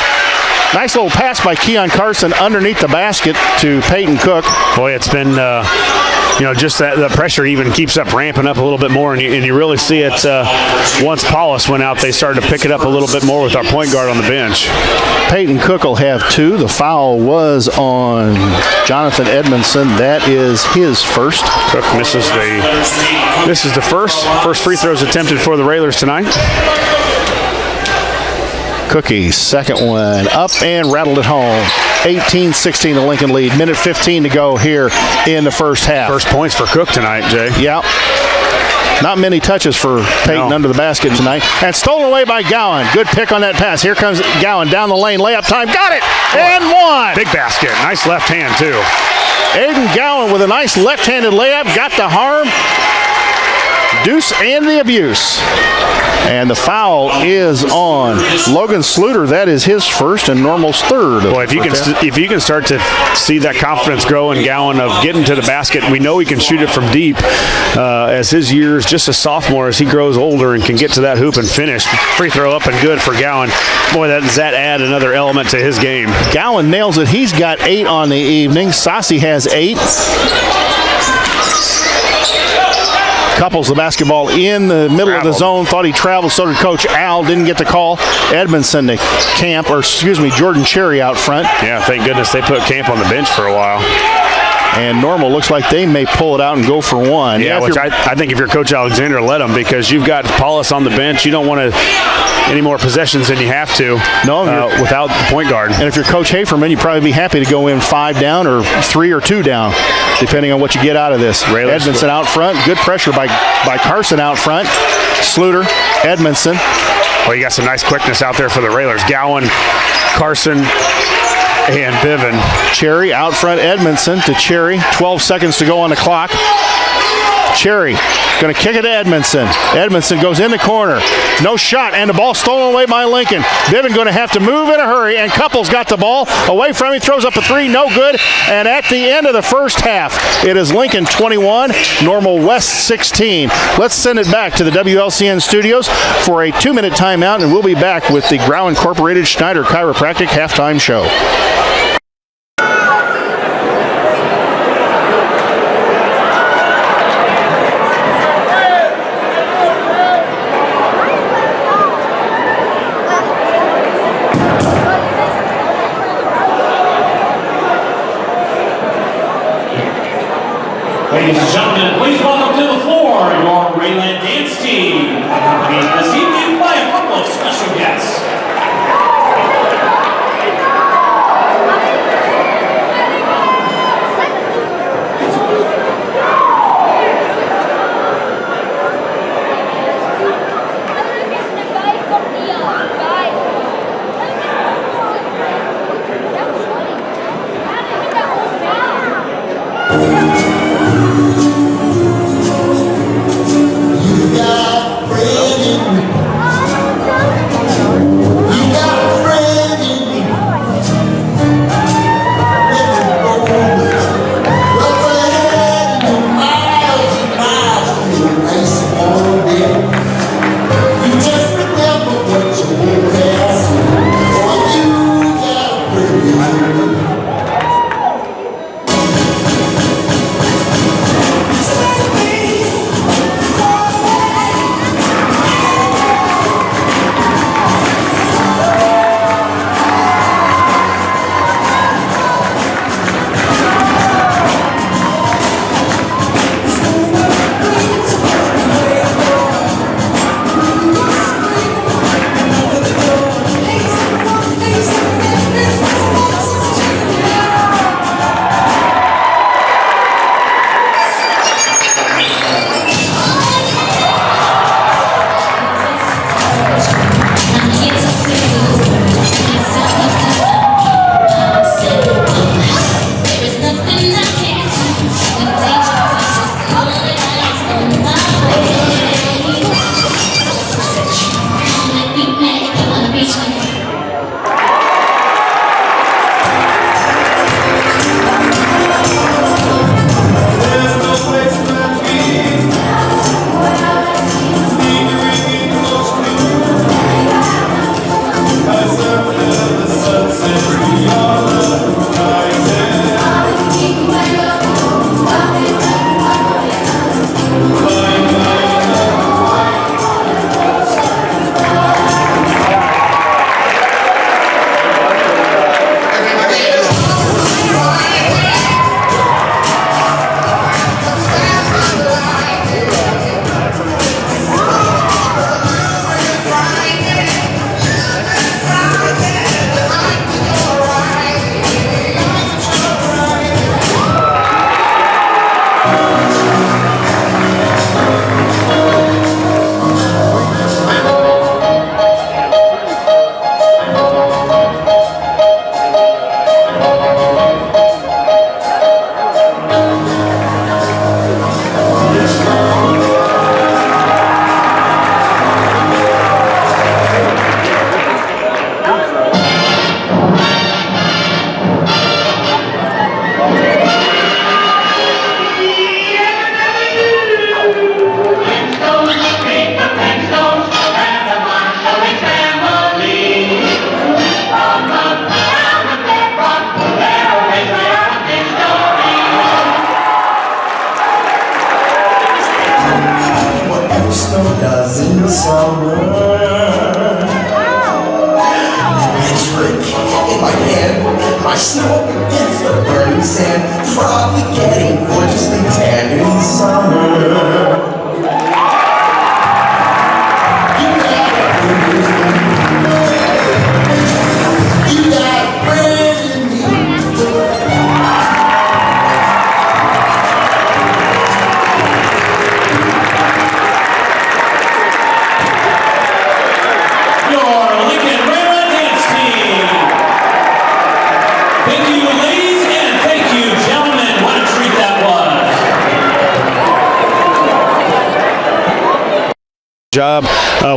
Nice little pass by Keon Carson underneath the basket to Peyton Cook. Boy, it's been just that the pressure even keeps up ramping up a little bit more, and you really see it once Paulus went out, they started to pick it up a little bit more with our point guard on the bench. Peyton Cook will have 2. The foul was on Jonathan Edmondson. That is his first. Cook misses the first free throws attempted for the Railers tonight. Cookie, second one, up and rattled it home. 18-16 the Lincoln lead. Minute 15 to go here in the first half. First points for Cook tonight, Jay. Yep. Not many touches for Peyton under the basket tonight. And stolen away by Gowan. Good pick on that pass. Here comes Gowan down the lane. Layup time. Got it. And one. Big basket. Nice left hand, too. Aiden Gowan with a nice left-handed layup. Got the harm. Deuce and the abuse. And the foul is on Logan Sluter. That is his first and Normal's third. Boy, if you can start to see that confidence grow in Gowan of getting to the basket, we know he can shoot it from deep as his years, just a sophomore, as he grows older and can get to that hoop and finish. Free throw up and good for Gowan. Boy, does that add another element to his game. Gowan nails it. He's got 8 on the evening. Sassi has 8. Couples the basketball in the middle of the zone. Thought he traveled, so did Coach Al. Didn't get the call. Edmondson to Camp, or excuse me, Jordan Cherry out front. Yeah, thank goodness they put Camp on the bench for a while. And Normal looks like they may pull it out and go for one. Yeah, which I think if you're Coach Alexander, let them, because you've got Paulus on the bench. You don't want any more possessions than you have to without the point guard. And if you're Coach Haferman, you'd probably be happy to go in 5 down or 3 or 2 down, depending on what you get out of this. Edmondson out front. Good pressure by Carson out front. Sluter, Edmondson. Well, you got some nice quickness out there for the Railers. Gowan, Carson, and Biven. Cherry out front. Edmondson to Cherry. 12 seconds to go on the clock. Cherry going to kick it to Edmondson. Edmondson goes in the corner. No shot, and the ball stolen away by Lincoln. Biven going to have to move in a hurry, and Couples got the ball away from him. Throws up a 3, no good. And at the end of the first half, it is Lincoln 21, Normal West 16. Let's send it back to the WLCN studios for a 2-minute timeout, and we'll be back with the Grau Incorporated Schneider Chiropractic halftime show. Ladies and gentlemen, please welcome to the floor your Rayland dance team, accompanied this evening by a couple of special guests. accent, probably getting gorgeously tan in the summer. You got bread in me. Your Lincoln Railroad Dance Team. Thank you, ladies, and thank you, gentlemen. What a treat that was. Job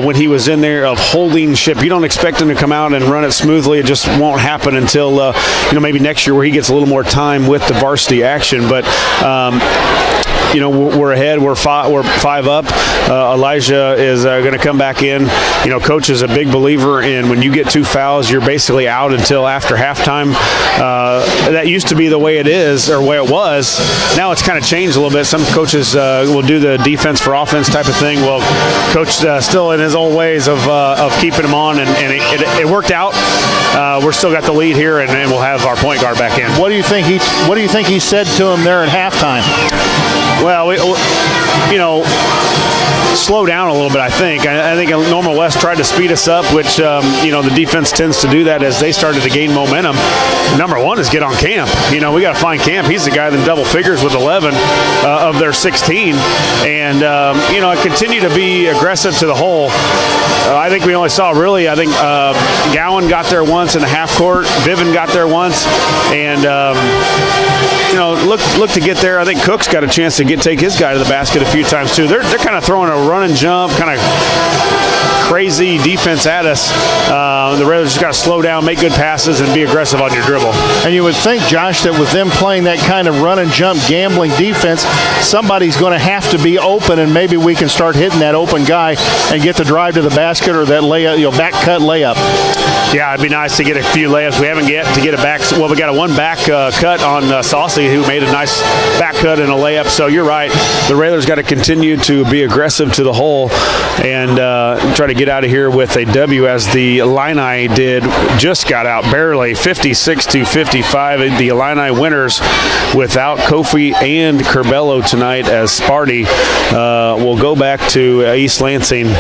when he was in there of holding ship. You don't expect him to come out and run it smoothly. It just won't happen until maybe next year where he gets a little more time with the varsity action. But we're ahead. We're five up. Elijah is going to come back in. Coach is a big believer in when you get 2 fouls, you're basically out until after halftime. That used to be the way it is, or way it was. Now it's kind of changed a little bit. Some coaches will do the defense for offense type of thing. Well, Coach still in his old ways of keeping him on, and it worked out. We're still got the lead here, and we'll have our point guard back in. What do you think he said to him there at halftime? Well, slow down a little bit, I think. I think Normal West tried to speed us up, which, the defense tends to do that as they started to gain momentum. Number one is get on Camp. We got to find Camp. He's the guy that double figures with 11 of their 16. And, continue to be aggressive to the hole. I think we only saw Gowan got there once in the half court. Viven got there once. And, look to get there. I think Cook's got a chance to take his guy to the basket a few times too. They're kind of throwing a run and jump, kind of crazy defense at us. The Raiders just got to slow down, make good passes, and be aggressive on your dribble. And you would think, Josh, that with them playing that kind of run and jump gambling defense, somebody's going to have to be open, and maybe we can start hitting that open guy and get the drive to the basket or that layup, back cut layup. Yeah, it'd be nice to get a few layups. We haven't yet to get a back. Well, we got a one back cut on Saucy, who made a nice back cut and a layup. So you're right. The Raiders got to continue to be aggressive to the hole and try to get out of here with a W, as the Illini just got out barely, 56-55. The Illini winners without Kofi and Curbelo tonight, as Sparty will go back to East Lansing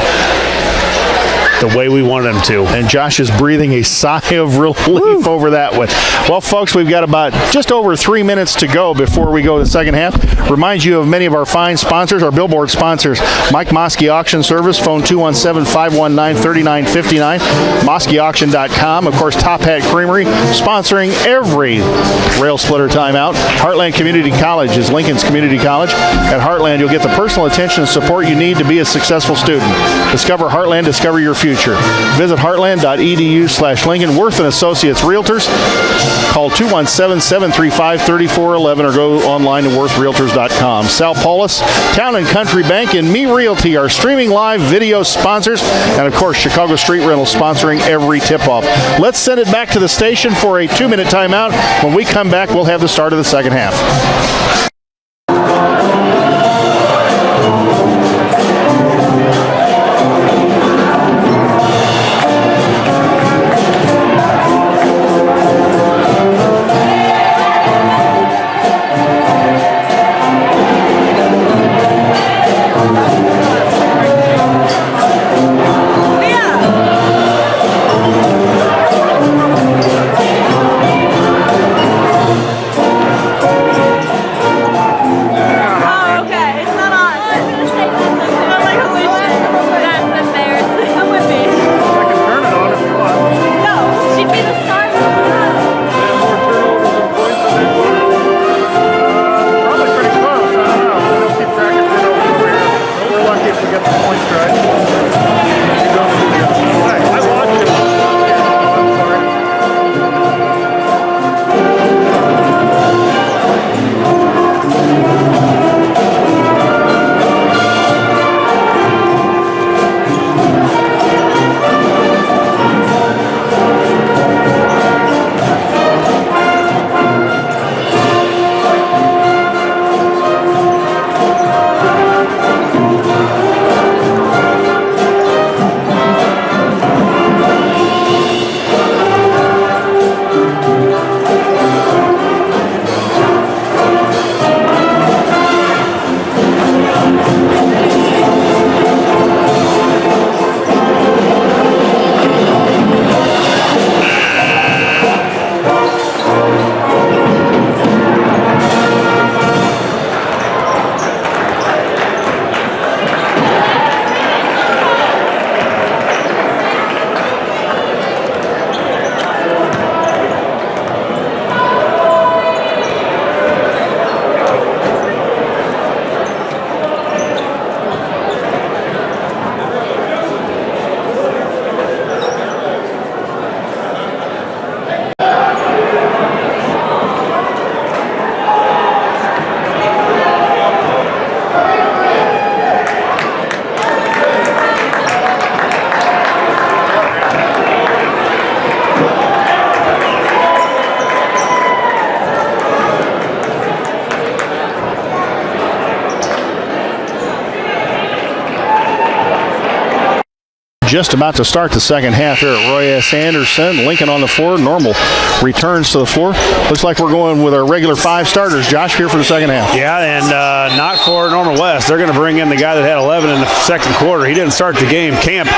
the way we wanted them to. And Josh is breathing a sigh of relief over that one. Well, folks, we've got about just over 3 minutes to go before we go to the second half. Remind you of many of our fine sponsors, our billboard sponsors. Mike Moskey Auction Service, phone 217-519-3959, MoskeyAuction.com. Of course, Top Hat Creamery, sponsoring every Rail Splitter timeout. Heartland Community College is Lincoln's community college. At Heartland, you'll get the personal attention and support you need to be a successful student. Discover Heartland, discover your future. Visit heartland.edu/Lincoln. Worth & Associates Realtors. Call 217-735-3411 or go online to worthrealtors.com. Sal Paulus, Town & Country Bank, and Me Realty are streaming live video sponsors. And, of course, Chicago Street Rental sponsoring every tip-off. Let's send it back to the station for a 2-minute timeout. When we come back, we'll have the start of the second half. just about to start the second half here at Roy S. Anderson. Lincoln on the floor. Normal returns to the floor. Looks like we're going with our regular 5 starters. Josh, here for the second half. Yeah, and not for Normal West. They're going to bring in the guy that had 11 in the second quarter. He didn't start the game. Camp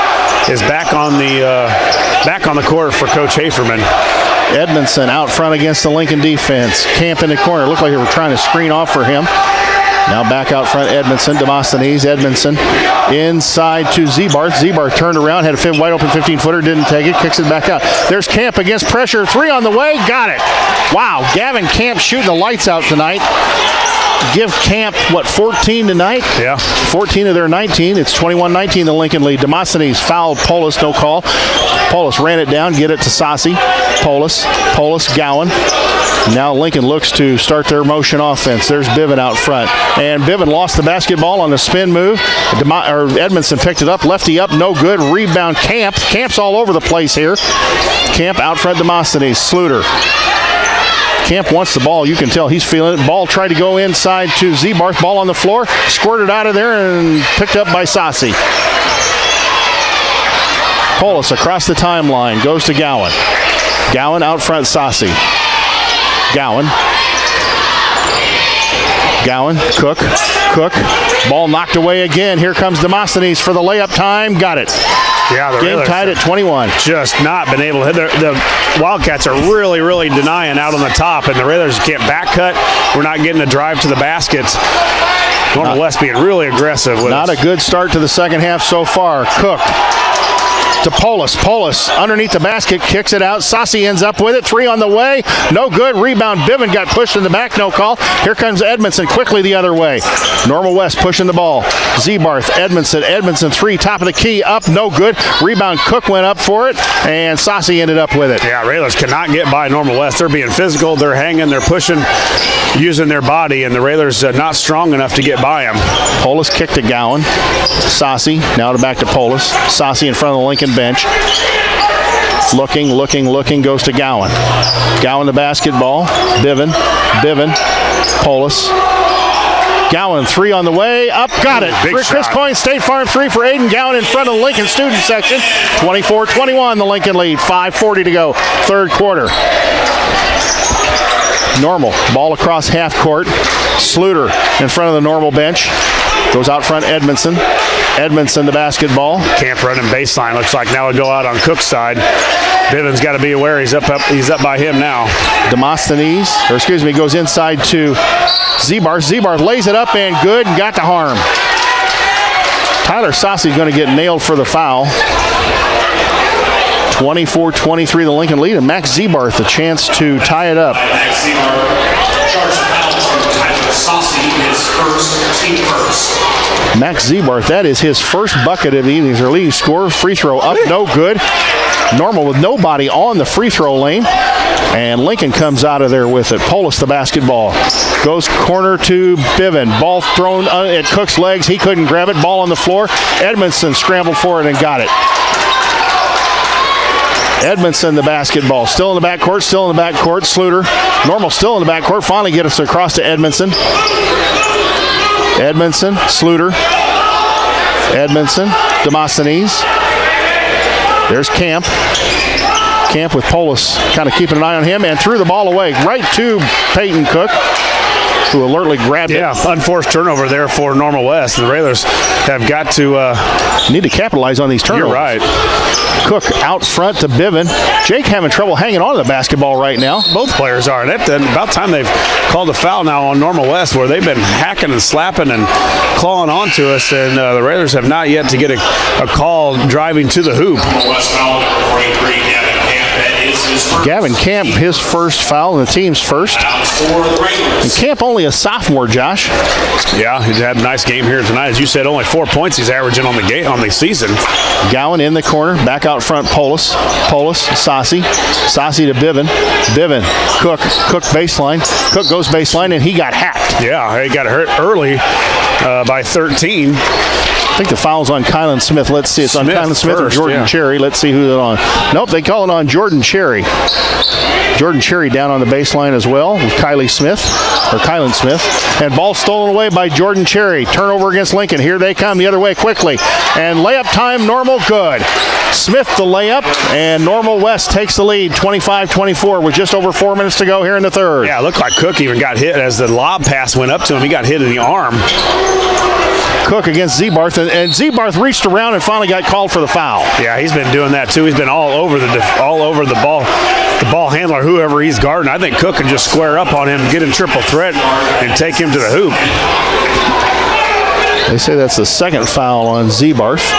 is back on the court for Coach Haferman. Edmondson out front against the Lincoln defense. Camp in the corner. Looked like they were trying to screen off for him. Now back out front, Edmondson, Demosthenes, Edmondson inside to Zebarth. Zebarth turned around, had a wide open 15-footer, didn't take it, kicks it back out. There's Camp against pressure, 3 on the way, got it. Wow, Gavin Camp shooting the lights out tonight. Give Camp, 14 tonight? Yeah. 14 of their 19. It's 21-19, the Lincoln lead. Demosthenes fouled Polis, no call. Polis ran it down, get it to Sassi. Polis, Gowan. Now Lincoln looks to start their motion offense. There's Biven out front. And Biven lost the basketball on the spin move. Edmondson picked it up, lefty up, no good. Rebound, Camp. Camp's all over the place here. Camp out front, Demosthenes. Sluter. Camp wants the ball. You can tell he's feeling it. Ball tried to go inside to Zebarth. Ball on the floor. Squirted out of there and picked up by Sassi. Polis across the timeline. Goes to Gowan. Gowan out front, Sassi. Gowan. Cook. Ball knocked away again. Here comes Demosthenes for the layup time. Got it. Yeah, the game tied at 21. Just not been able to hit. The Wildcats are really, really denying out on the top, and the Raiders can't back cut. We're not getting a drive to the baskets. Normal West being really aggressive with Not us. a good start to the second half so far. Cook to Polis. Polis underneath the basket, kicks it out. Sassi ends up with it. 3 on the way. No good. Rebound. Biven got pushed in the back. No call. Here comes Edmondson quickly the other way. Normal West pushing the ball. Zebarth. Edmondson 3. Top of the key. Up. No good. Rebound. Cook went up for it. And Sassi ended up with it. Yeah, Railers cannot get by Normal West. They're being physical. They're hanging. They're pushing, using their body. And the Railers not strong enough to get by them. Polis kicked to Gowan. Sassi. Now back to Polis. Sassi in front of the Lincoln bench. Looking, goes to Gowan. Gowan the basketball. Biven, Polis. Gowan 3 on the way. Up, got it. Big Chris shot. Coyne, State Farm 3 for Aiden Gowan in front of the Lincoln student section. 24-21, the Lincoln lead. 5:40 to go, third quarter. Normal, ball across half court. Sluter in front of the Normal bench. Goes out front, Edmondson. Edmondson the basketball. Camp running baseline. Looks like now it'll go out on Cook's side. Biven's got to be aware he's up by him now. Demosthenes, goes inside to Zebarth. Zebarth lays it up and good and got to harm. Tyler Sassi's going to get nailed for the foul. 24-23 the Lincoln lead, and Max Zebarth a chance to tie it up. Max Zebarth charged a foul from Tyler Sassi, his team first. Max Zebarth, that is his first bucket of the evening. He's their leading scorer. Free throw up, no good. Normal with nobody on the free throw lane. And Lincoln comes out of there with it. Polis the basketball. Goes corner to Biven. Ball thrown at Cook's legs. He couldn't grab it. Ball on the floor. Edmondson scrambled for it and got it. Edmondson the basketball. Still in the backcourt. Sluter. Normal still in the backcourt. Finally get us across to Edmondson. Sluter. Demosthenes. There's Camp. Camp with Polis kind of keeping an eye on him and threw the ball away right to Peyton Cook, who alertly grabbed it. Yeah, unforced turnover there for Normal West. The Railers have got to need to capitalize on these turnovers. You're right. Cook out front to Biven. Jake having trouble hanging on to the basketball right now. Both players are. About time they've called a foul now on Normal West, where they've been hacking and slapping and clawing onto us, and the Railers have not yet to get a call driving to the hoop. West foul number 43, Gavin Camp. That is his first. Gavin Camp, his first foul and the team's first. For the Raiders. And Camp only a sophomore, Josh. Yeah, he's had a nice game here tonight. As you said, only 4 points he's averaging on the season. Gowan in the corner, back out front, Polis, Sassi to Biven, Cook baseline, Cook goes baseline, and he got hacked. Yeah, he got hurt early by 13. I think the foul's on Kylan Smith. Let's see. It's on Kylan Smith or Jordan Cherry. Let's see who's on. Nope, they call it on Jordan Cherry. Jordan Cherry down on the baseline as well with Kylan Smith. And ball stolen away by Jordan Cherry. Turnover against Lincoln. Here they come the other way quickly. And layup time, Normal, good. Smith the layup, and Normal West takes the lead, 25-24 with just over 4 minutes to go here in the third. Yeah, it looked like Cook even got hit as the lob pass went up to him. He got hit in the arm. Cook against Zebarth, and Zebarth reached around and finally got called for the foul. Yeah, he's been doing that too. He's been all over the ball handler, whoever he's guarding. I think Cook can just square up on him, get in triple threat, and take him to the hoop. They say that's the second foul on Zebarth.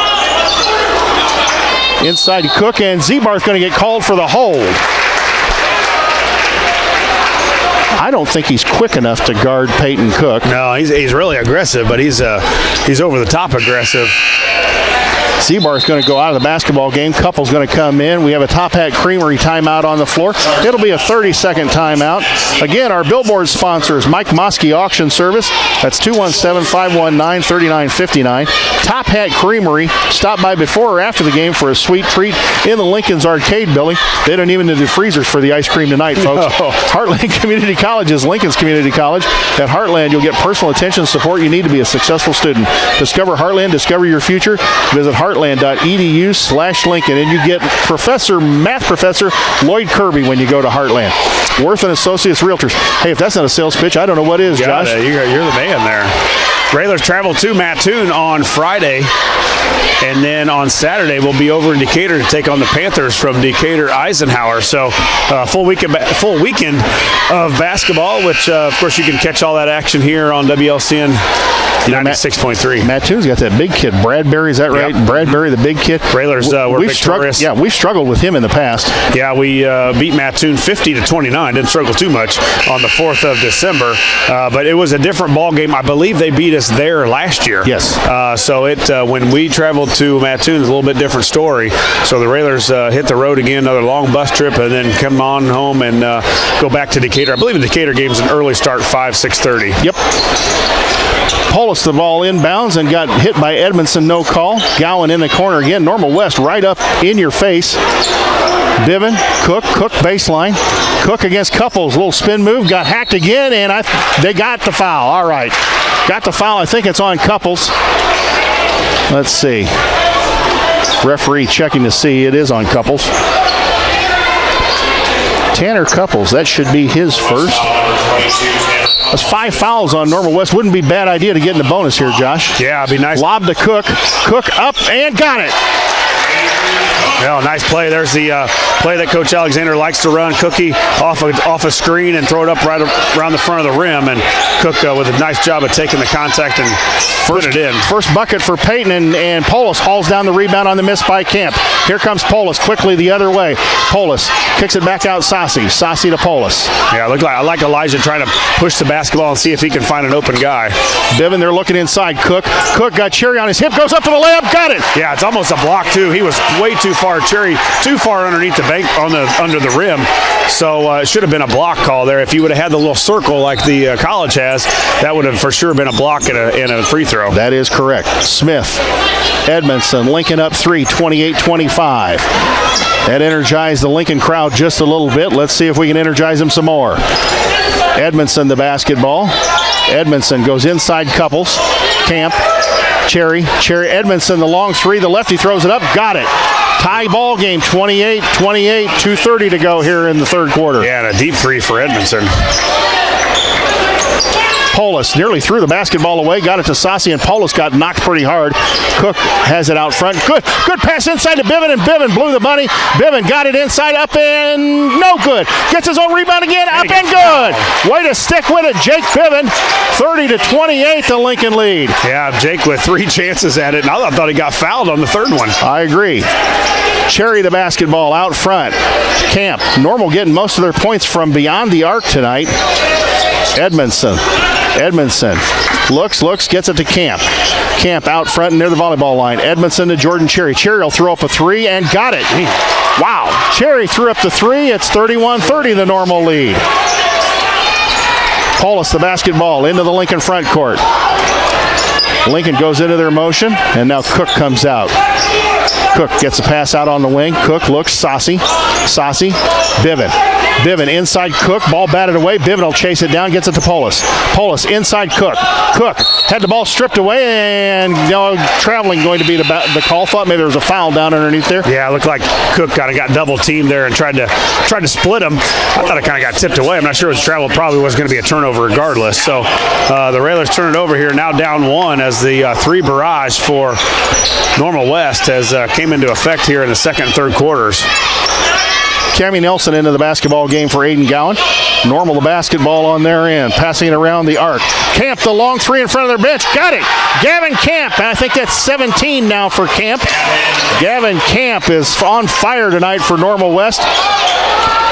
Inside to Cook, and Zebarth going to get called for the hold. I don't think he's quick enough to guard Peyton Cook. No, he's really aggressive, but he's over the top aggressive. Zebarth's going to go out of the basketball game. Couple's going to come in. We have a Top Hat Creamery timeout on the floor. It'll be a 30-second timeout. Again, our billboard sponsors, Mike Moskey Auction Service. That's 217-519-3959. Top Hat Creamery. Stop by before or after the game for a sweet treat in the Lincoln's Arcade Building. They don't even do the freezers for the ice cream tonight, folks. No. Heartland Community College is Lincoln's community college. At Heartland, you'll get personal attention and support you need to be a successful student. Discover Heartland. Discover your future. Visit heartland.edu/Lincoln, and you get math professor Lloyd Kirby when you go to Heartland. Worth and Associates Realtors. Hey, if that's not a sales pitch, I don't know what is, Josh. You're the man there. Railers travel to Mattoon on Friday, and then on Saturday we'll be over in Decatur to take on the Panthers from Decatur Eisenhower. So full weekend of basketball, which of course you can catch all that action here on WLCN 96.3. Mattoon's got that big kid, Bradbury, is that right? Yep. Bradbury, the big kid. Railers were victorious. We've struggled with him in the past. Yeah, we beat Mattoon 50-29. Didn't struggle too much on the 4th of December. But it was a different ball game. I believe they beat us there last year. Yes. So when we traveled to Mattoon, it's a little bit different story. So the Railers hit the road again, another long bus trip, and then come on home and go back to Decatur. I believe the Decatur game's an early start, 6:30. Yep. Polis the ball inbounds and got hit by Edmondson, no call. Gowan in the corner again. Normal West right up in your face. Biven, Cook baseline. Cook against Couples, little spin move, got hacked again, and they got the foul. All right, got the foul. I think it's on Couples. Let's see. Referee checking to see it is on Couples. Tanner Couples, that should be his first. That's 5 fouls on Normal West. Wouldn't be a bad idea to get in the bonus here, Josh. Yeah, it'd be nice. Lob to Cook. Cook up and got it. Well, nice play. There's the play that Coach Alexander likes to run. Cookie off a screen and throw it up right around the front of the rim. And Cook with a nice job of taking the contact and putting it in. First bucket for Peyton, and Polis hauls down the rebound on the miss by Camp. Here comes Polis quickly the other way. Polis kicks it back out Sassi. Sassi to Polis. Yeah, I like Elijah trying to push the basketball and see if he can find an open guy. Biven, they're looking inside. Cook got Cherry on his hip, goes up for the layup, got it. Yeah, it's almost a block too. He was way too far. Cherry too far underneath the bank under the rim. So it should have been a block call there. If you would have had the little circle like the college has, that would have for sure been a block and a free throw. That is correct. Smith, Edmondson, Lincoln up 3, 28-25. That energized the Lincoln crowd just a little bit. Let's see if we can energize them some more. Edmondson the basketball. Edmondson goes inside Couples. Camp. Cherry, Edmondson, the long three. The lefty throws it up. Got it. Tie ball game, 28-28, 2:30 to go here in the third quarter. Yeah, and a deep three for Edmondson. Polis nearly threw the basketball away, got it to Sassi, and Polis got knocked pretty hard. Cook has it out front. Good pass inside to Biven, and Biven blew the money. Biven got it inside, up and no good. Gets his own rebound again, up and good. Way to stick with it, Jake Biven. 30-28, the Lincoln lead. Yeah, Jake with 3 chances at it, and I thought he got fouled on the third one. I agree. Cherry the basketball out front. Camp, Normal getting most of their points from beyond the arc tonight. Edmondson looks, gets it to Camp. Camp out front near the volleyball line. Edmondson to Jordan Cherry. Cherry will throw up a 3 and got it. Wow. Cherry threw up the 3. It's 31-30, the Normal lead. Polis the basketball into the Lincoln front court. Lincoln goes into their motion, and now Cook comes out. Cook gets the pass out on the wing. Cook looks, Saucy, Biven. Biven inside Cook, ball batted away. Biven will chase it down, gets it to Polis. Polis inside Cook. Cook had the ball stripped away, and traveling going to be the call. Thought maybe there was a foul down underneath there. Yeah, it looked like Cook kind of got double teamed there and tried to split him. I thought it kind of got tipped away. I'm not sure it was travel. Probably was going to be a turnover regardless. So the Railers turn it over here, now down 1 as the 3 barrage for Normal West has came into effect here in the second and third quarters. Cammie Nelson into the basketball game for Aiden Gowan. Normal the basketball on their end, passing it around the arc. Camp, the long 3 in front of their bench. Got it. Gavin Camp, and I think that's 17 now for Camp. Gavin Camp is on fire tonight for Normal West.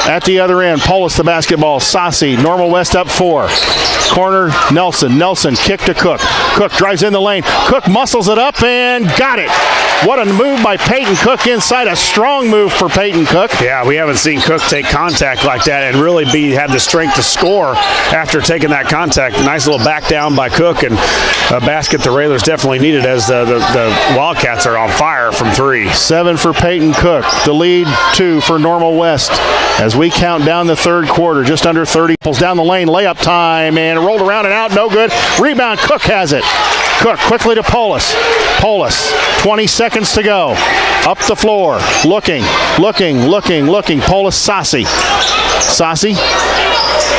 At the other end, Polis the basketball. Saucy, Normal West up 4. Corner, Nelson. Nelson kick to Cook. Cook drives in the lane. Cook muscles it up and got it. What a move by Peyton Cook inside. A strong move for Peyton Cook. Yeah, we haven't seen Cook take contact like that and really have the strength to score after taking that contact. A nice little back down by Cook, and a basket the Railers definitely needed as the Wildcats are on fire from 3. 7 for Peyton Cook. The lead 2 for Normal West. As we count down the third quarter, just under 30. Pulls down the lane, layup time, and rolled around and out, no good. Rebound, Cook has it. Cook quickly to Polis. Polis, 20 seconds to go. Up the floor, looking. Polis, Saucy. Saucy,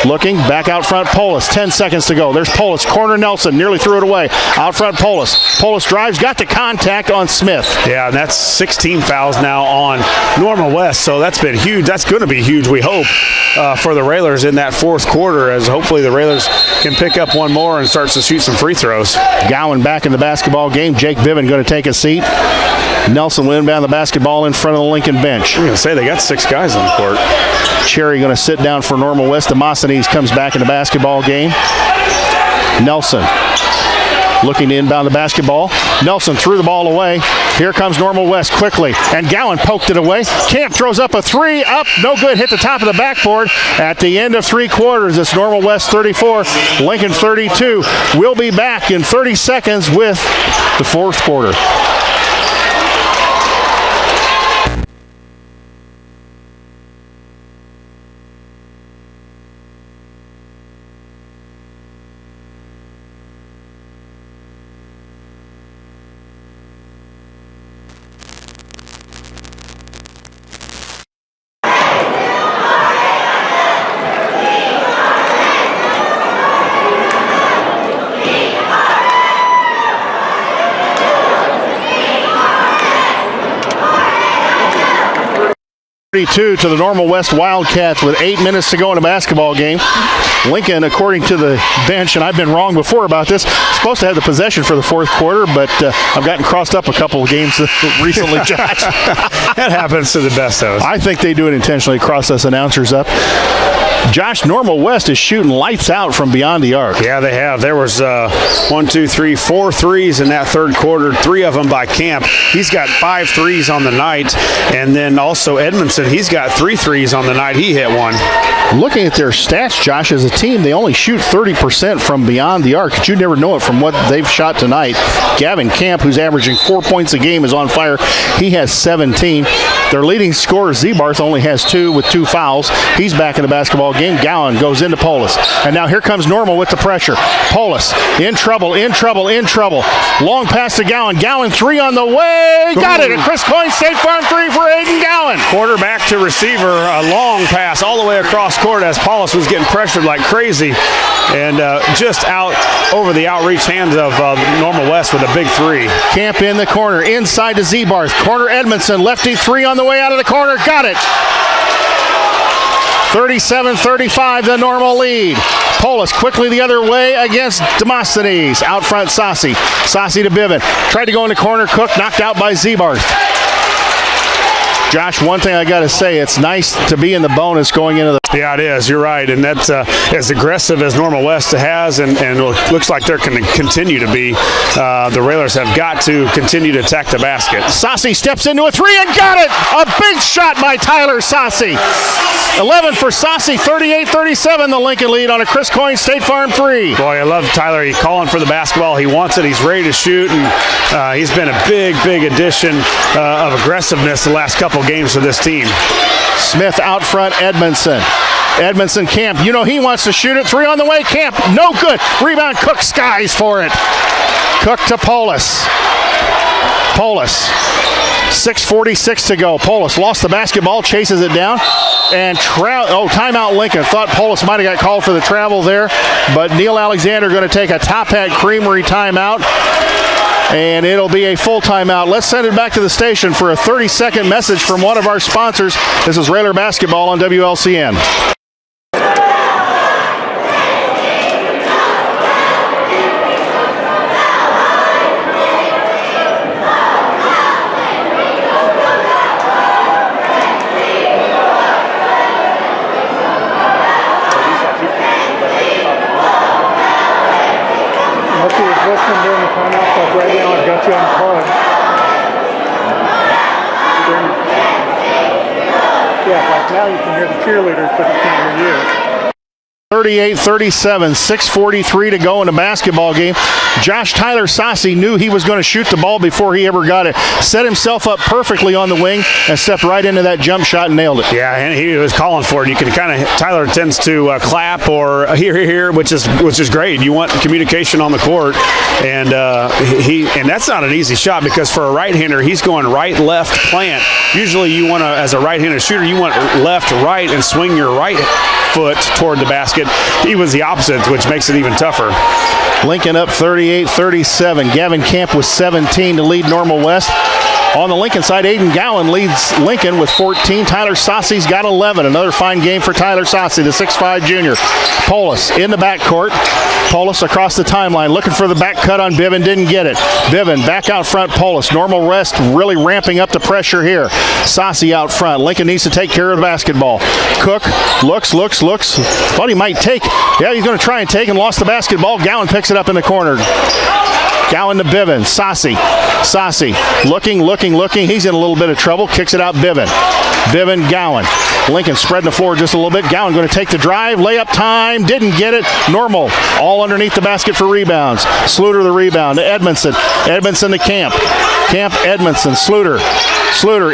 looking, back out front, Polis. 10 seconds to go. There's Polis. Corner Nelson, nearly threw it away. Out front, Polis. Polis drives, got the contact on Smith. Yeah, and that's 16 fouls now on Normal West, so that's been huge. That's going to be huge, we hope, for the Railers in that fourth quarter, as hopefully the Railers can pick up one more and starts to shoot some free throws. Gowan back in the basketball game. Jake Biven going to take a seat. Nelson will inbound the basketball in front of the Lincoln bench. I'm going to say they got 6 guys on the court. Cherry going to sit down for Normal West. Demosthenes comes back in the basketball game. Nelson looking to inbound the basketball. Nelson threw the ball away. Here comes Normal West quickly, and Gowan poked it away. Camp throws up a 3, up, no good, hit the top of the backboard. At the end of 3 quarters, it's Normal West 34, Lincoln 32. We'll be back in 30 seconds with the fourth quarter. To the Normal West Wildcats with 8 minutes to go in a basketball game. Lincoln, according to the bench, and I've been wrong before about this, supposed to have the possession for the fourth quarter, but I've gotten crossed up a couple of games recently, Josh. That happens to the best of us. I think they do it intentionally, cross us announcers up. Josh, Normal West is shooting lights out from beyond the arc. Yeah, they have. There was 4 threes in that third quarter, 3 of them by Camp. He's got 5 threes on the night, and then also Edmondson, he's got 3 threes on the night. He hit one. Looking at their stats, Josh, as a team, they only shoot 30% from beyond the arc. But you never know it from what they've shot tonight. Gavin Camp, who's averaging 4 points a game, is on fire. He has 17. Their leading scorer, Zebarth, only has 2 with 2 fouls. He's back in the basketball game. Gowan goes into Polis. And now here comes Normal with the pressure. Polis in trouble. Long pass to Gowan. Gowan 3 on the way. Got it. A Chris Coyne State Farm 3 for Aiden Gowan. Quarterback to receiver, a long pass all the way across court as Polis was getting pressured like crazy. And just out over the outreach hands of Normal West with a big 3. Camp in the corner. Inside to Zebarth. Corner Edmondson. Lefty 3 on the way out of the corner. Got it. 37-35, the Normal lead. Polis quickly the other way against Demosthenes. Out front, Saucy. Saucy to Biven. Tried to go in the corner. Cook knocked out by Zebarth. Josh, one thing I got to say, it's nice to be in the bonus going into the. Yeah, it is. You're right. And that's as aggressive as Normal West has, and it looks like they're going to continue to be. The Railers have got to continue to attack the basket. Saucy steps into a three and got it! A big shot by Tyler Saucy. 11 for Saucy, 38-37, the Lincoln lead on a Chris Coyne State Farm three. Boy, I love Tyler. He's calling for the basketball. He wants it. He's ready to shoot, and he's been a big addition of aggressiveness the last couple games for this team. Smith out front, Edmondson. Edmondson, Camp. You know he wants to shoot it. Three on the way. Camp, no good. Rebound, Cook skies for it. Cook to Polis. 6:46 to go. Polis lost the basketball, chases it down, and timeout Lincoln. Thought Polis might have got called for the travel there, but Neil Alexander going to take a Top Hat Creamery timeout, and it'll be a full timeout. Let's send it back to the station for a 30-second message from one of our sponsors. This is Railer Basketball on WLCN. Now you can hear the cheerleaders, but you can't hear you. 38-37, 6:43 to go in the basketball game. Josh Tyler Saucy knew he was going to shoot the ball before he ever got it. Set himself up perfectly on the wing and stepped right into that jump shot and nailed it. Yeah, and he was calling for it. You can kind of, Tyler tends to clap or here, which is great. You want communication on the court, and that's not an easy shot because for a right-hander, he's going right, left, plant. Usually you want to, as a right-handed shooter, you want left, right, and swing your right foot toward the basket. He was the opposite, which makes it even tougher. Lincoln up 38-37. Gavin Camp with 17 to lead Normal West. On the Lincoln side, Aiden Gowan leads Lincoln with 14. Tyler Saucy's got 11. Another fine game for Tyler Saucy, the 6'5 junior. Polis in the backcourt. Polis across the timeline looking for the back cut on Bivin. Didn't get it. Bivin back out front. Polis. Normal West really ramping up the pressure here. Saucy out front. Lincoln needs to take care of the basketball. Cook looks. Thought he might take. Yeah, he's going to try and take and lost the basketball. Gowan picks it up in the corner. Gowan to Bivin. Saucy looking. He's in a little bit of trouble. Kicks it out Bivin. Gowan. Lincoln spreading the floor just a little bit. Gowan going to take the drive. Layup time. Didn't get it. Normal. All underneath the basket for rebounds. Sluter the rebound to Edmondson. Edmondson to Camp. Edmondson. Sluter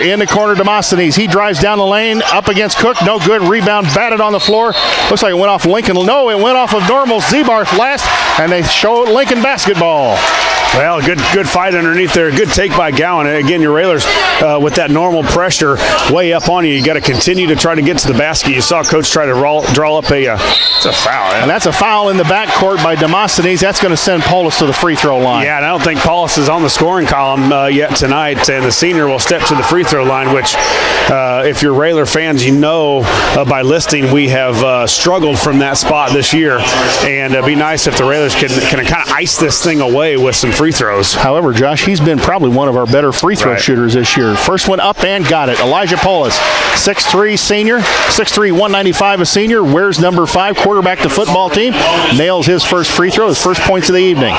in the corner. Demosthenes. He drives down the lane. Up against Cook. No good. Rebound batted on the floor. Looks like it went off Lincoln. No, it went off of Normal's Zebarth last. And they show Lincoln basketball. Well, good fight underneath there. Good take by Gowan. Again, your Railers with that normal pressure way up on you. You got to continue to try to get to the basket. You saw Coach try to draw up it's a foul. And that's a foul in the backcourt by Demosthenes. That's going to send Polis to the free throw line. Yeah, and I don't think Polis is on the scoring column yet tonight. And the senior will step to the free throw line, which if you're Railer fans, you know by listing we have struggled from that spot this year. And it'd be nice if the Railers can kind of ice this thing away with some free throws. However, Josh, he's been probably one of our better free throw shooters this year. First one up and got it. Elijah Polis, 6'3 senior, 6'3", 195 a senior, wears number 5, quarterback the football team, nails his first free throw, his first points of the evening.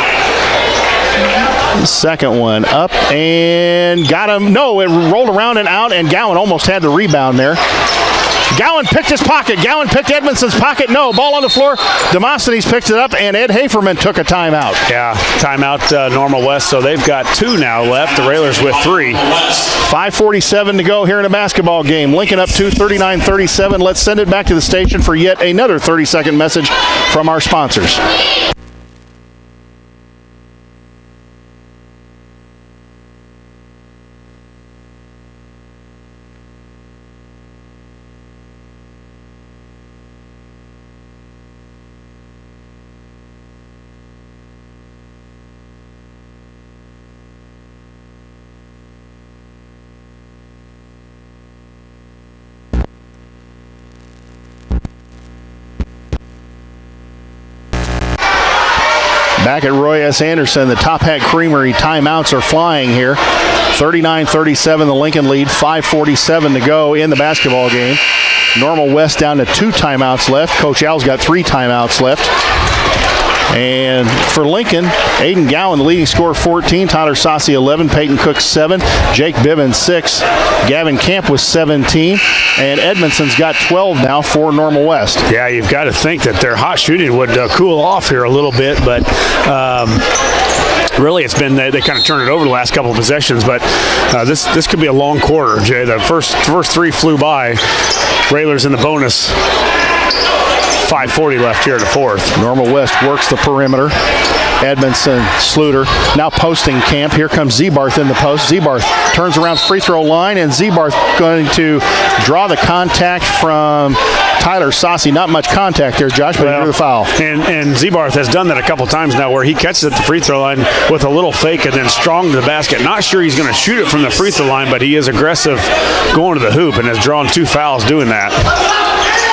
Second one up and got him. No, it rolled around and out, and Gowan almost had the rebound there. Gowan picked his pocket. Gowan picked Edmondson's pocket. No, ball on the floor. Demosthenes picked it up, and Ed Haferman took a timeout. Yeah, timeout Normal West, so they've got 2 now left. The Railers with 3. 5:47 to go here in a basketball game. Lincoln up 2, 39-37. Let's send it back to the station for yet another 30-second message from our sponsors. Back at Roy S. Anderson, the Top Hat Creamery timeouts are flying here. 39-37 the Lincoln lead, 5:47 to go in the basketball game. Normal West down to 2 timeouts left. Coach Al's got 3 timeouts left. And for Lincoln, Aiden Gowan, the leading scorer, 14. Tyler Saucy, 11. Peyton Cook, 7. Jake Bivens, 6. Gavin Camp was 17. And Edmondson's got 12 now for Normal West. Yeah, you've got to think that their hot shooting would cool off here a little bit, but really it's been, they kind of turned it over the last couple of possessions, but this could be a long quarter, Jay. The first 3 flew by. Railers in the bonus. 5:40 left here in the fourth. Normal West works the perimeter. Edmondson, Sluter, now posting Camp. Here comes Zebarth in the post. Zebarth turns around free throw line, and Zebarth going to draw the contact from Tyler Saucy. Not much contact there, Josh, but he drew the foul. And Zebarth has done that a couple times now where he catches at the free throw line with a little fake and then strong to the basket. Not sure he's going to shoot it from the free throw line, but he is aggressive going to the hoop and has drawn 2 fouls doing that.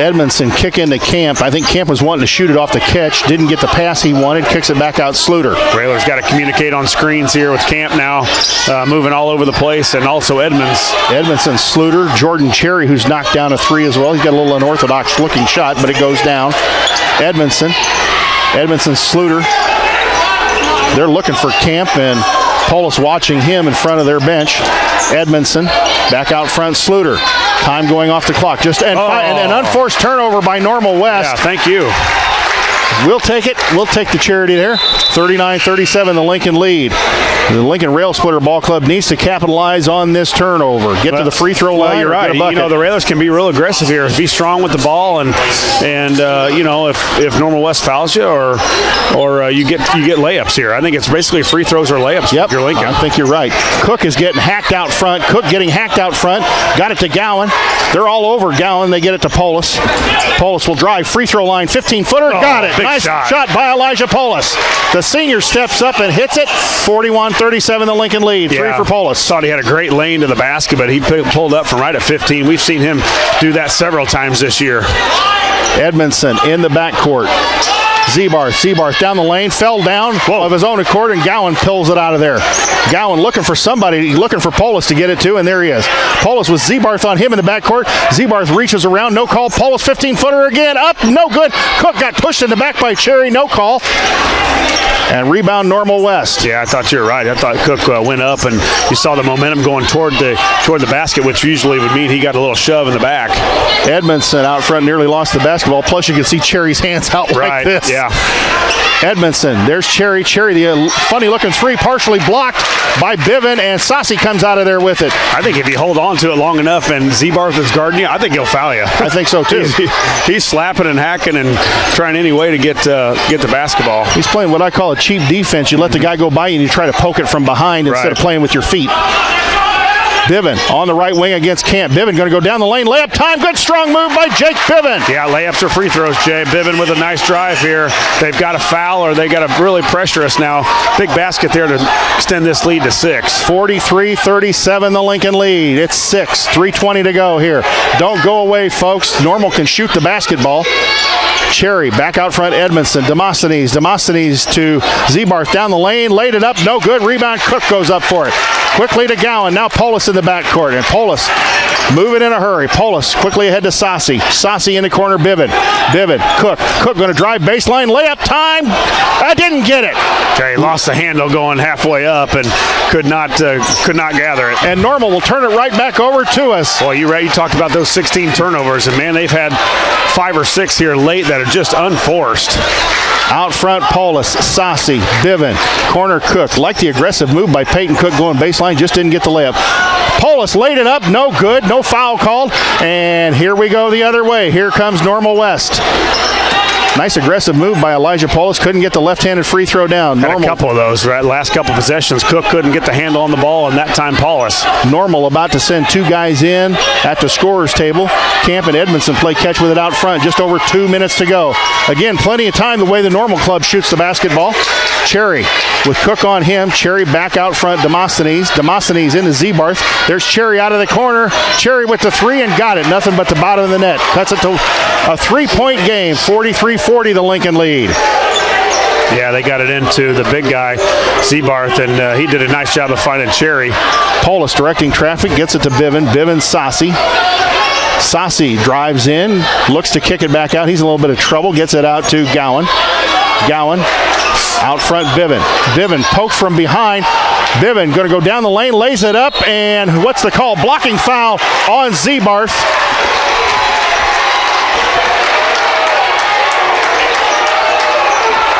Edmondson kick into Camp. I think Camp was wanting to shoot it off the catch. Didn't get the pass he wanted. Kicks it back out Sluter. Raylor's got to communicate on screens here with Camp now moving all over the place, and also Edmondson, Sluter, Jordan Cherry, who's knocked down a 3 as well. He's got a little unorthodox looking shot, but it goes down. Edmondson, Sluter. They're looking for Camp, and Polis watching him in front of their bench. Edmondson back out front, Sluter. Time going off the clock. And an unforced turnover by Normal West. Yeah, thank you. We'll take it. We'll take the charity there. 39-37, the Lincoln lead. The Lincoln Rail Splitter Ball Club needs to capitalize on this turnover. Get to the free throw line. Well, you're right. You know, the Railers can be real aggressive here. Be strong with the ball, and you know, if Normal West fouls you or you get layups here. I think it's basically free throws or layups. Yep, you're Lincoln. I think you're right. Cook is getting hacked out front. Got it to Gowan. They're all over Gowan. They get it to Polis. Polis will drive. Free throw line. 15-footer. Got it. Nice shot by Elijah Polis. The senior steps up and hits it. 41-37 the Lincoln lead. 3 for Polis. Thought he had a great lane to the basket, but he pulled up from right at 15. We've seen him do that several times this year. Edmondson in the backcourt. Zebarth down the lane, fell down of his own accord, and Gowan pulls it out of there. Gowan looking for somebody, looking for Polis to get it to, and there he is. Polis with Zebarth on him in the backcourt. Zebarth reaches around, no call. Polis 15-footer again, up, no good. Cook got pushed in the back by Cherry, no call. And rebound Normal West. Yeah, I thought you were right. I thought Cook went up, and you saw the momentum going toward the basket, which usually would mean he got a little shove in the back. Edmondson out front nearly lost the basketball. Plus, you can see Cherry's hands out like this. Yeah. Edmondson, there's Cherry. The funny-looking 3 partially blocked by Biven, and Saucy comes out of there with it. I think if you hold on to it long enough and Zebarth is guarding you, I think he'll foul you. I think so, too. He's slapping and hacking and trying any way to get the basketball. He's playing what I call a cheap defense. You let the guy go by you and you try to poke it from behind instead of playing with your feet. Biven on the right wing against Camp. Biven going to go down the lane. Layup time. Good strong move by Jake Biven. Yeah, layups or free throws, Jay. Biven with a nice drive here. They've got to foul or they got to really pressure us now. Big basket there to extend this lead to 6. 43-37 the Lincoln lead. It's 6. 3:20 to go here. Don't go away, folks. Normal can shoot the basketball. Cherry back out front. Edmondson. Demosthenes to Zebarth down the lane. Laid it up. No good. Rebound. Cook goes up for it. Quickly to Gowan. Now Polis in the backcourt. And Polis moving in a hurry. Polis quickly ahead to Saucy. Saucy in the corner. Biven. Cook going to drive baseline. Layup time. I didn't get it. Okay, lost the handle going halfway up and could not gather it. And Normal will turn it right back over to us. Well, you talked about those 16 turnovers, and man, they've had 5 or 6 here late that are just unforced. Out front, Polis, Saucy, Biven, corner Cook. Like the aggressive move by Peyton Cook going baseline, just didn't get the layup. Polis laid it up, no good, no foul called. And here we go the other way. Here comes Normal West. Nice aggressive move by Elijah Polis. Couldn't get the left-handed free throw down. Had a couple of those, right? Last couple possessions, Cook couldn't get the handle on the ball, and that time Polis. Normal about to send 2 guys in at the scorer's table. Camp and Edmondson play catch with it out front. Just over 2 minutes to go. Again, plenty of time the way the Normal club shoots the basketball. Cherry with Cook on him. Cherry back out front. Demosthenes into Zebarth. There's Cherry out of the corner. Cherry with the 3 and got it. Nothing but the bottom of the net. Cuts it to a 3-point game. 43-40 the Lincoln lead. Yeah, they got it into the big guy, Seabarth, and he did a nice job of finding Cherry. Polis directing traffic, gets it to Bivin. Bivin, Saucy. Saucy drives in, looks to kick it back out. He's in a little bit of trouble, gets it out to Gowan. Gowan, out front, Bivin. Bivin poked from behind. Bivin going to go down the lane, lays it up, and what's the call? Blocking foul on Zebarth.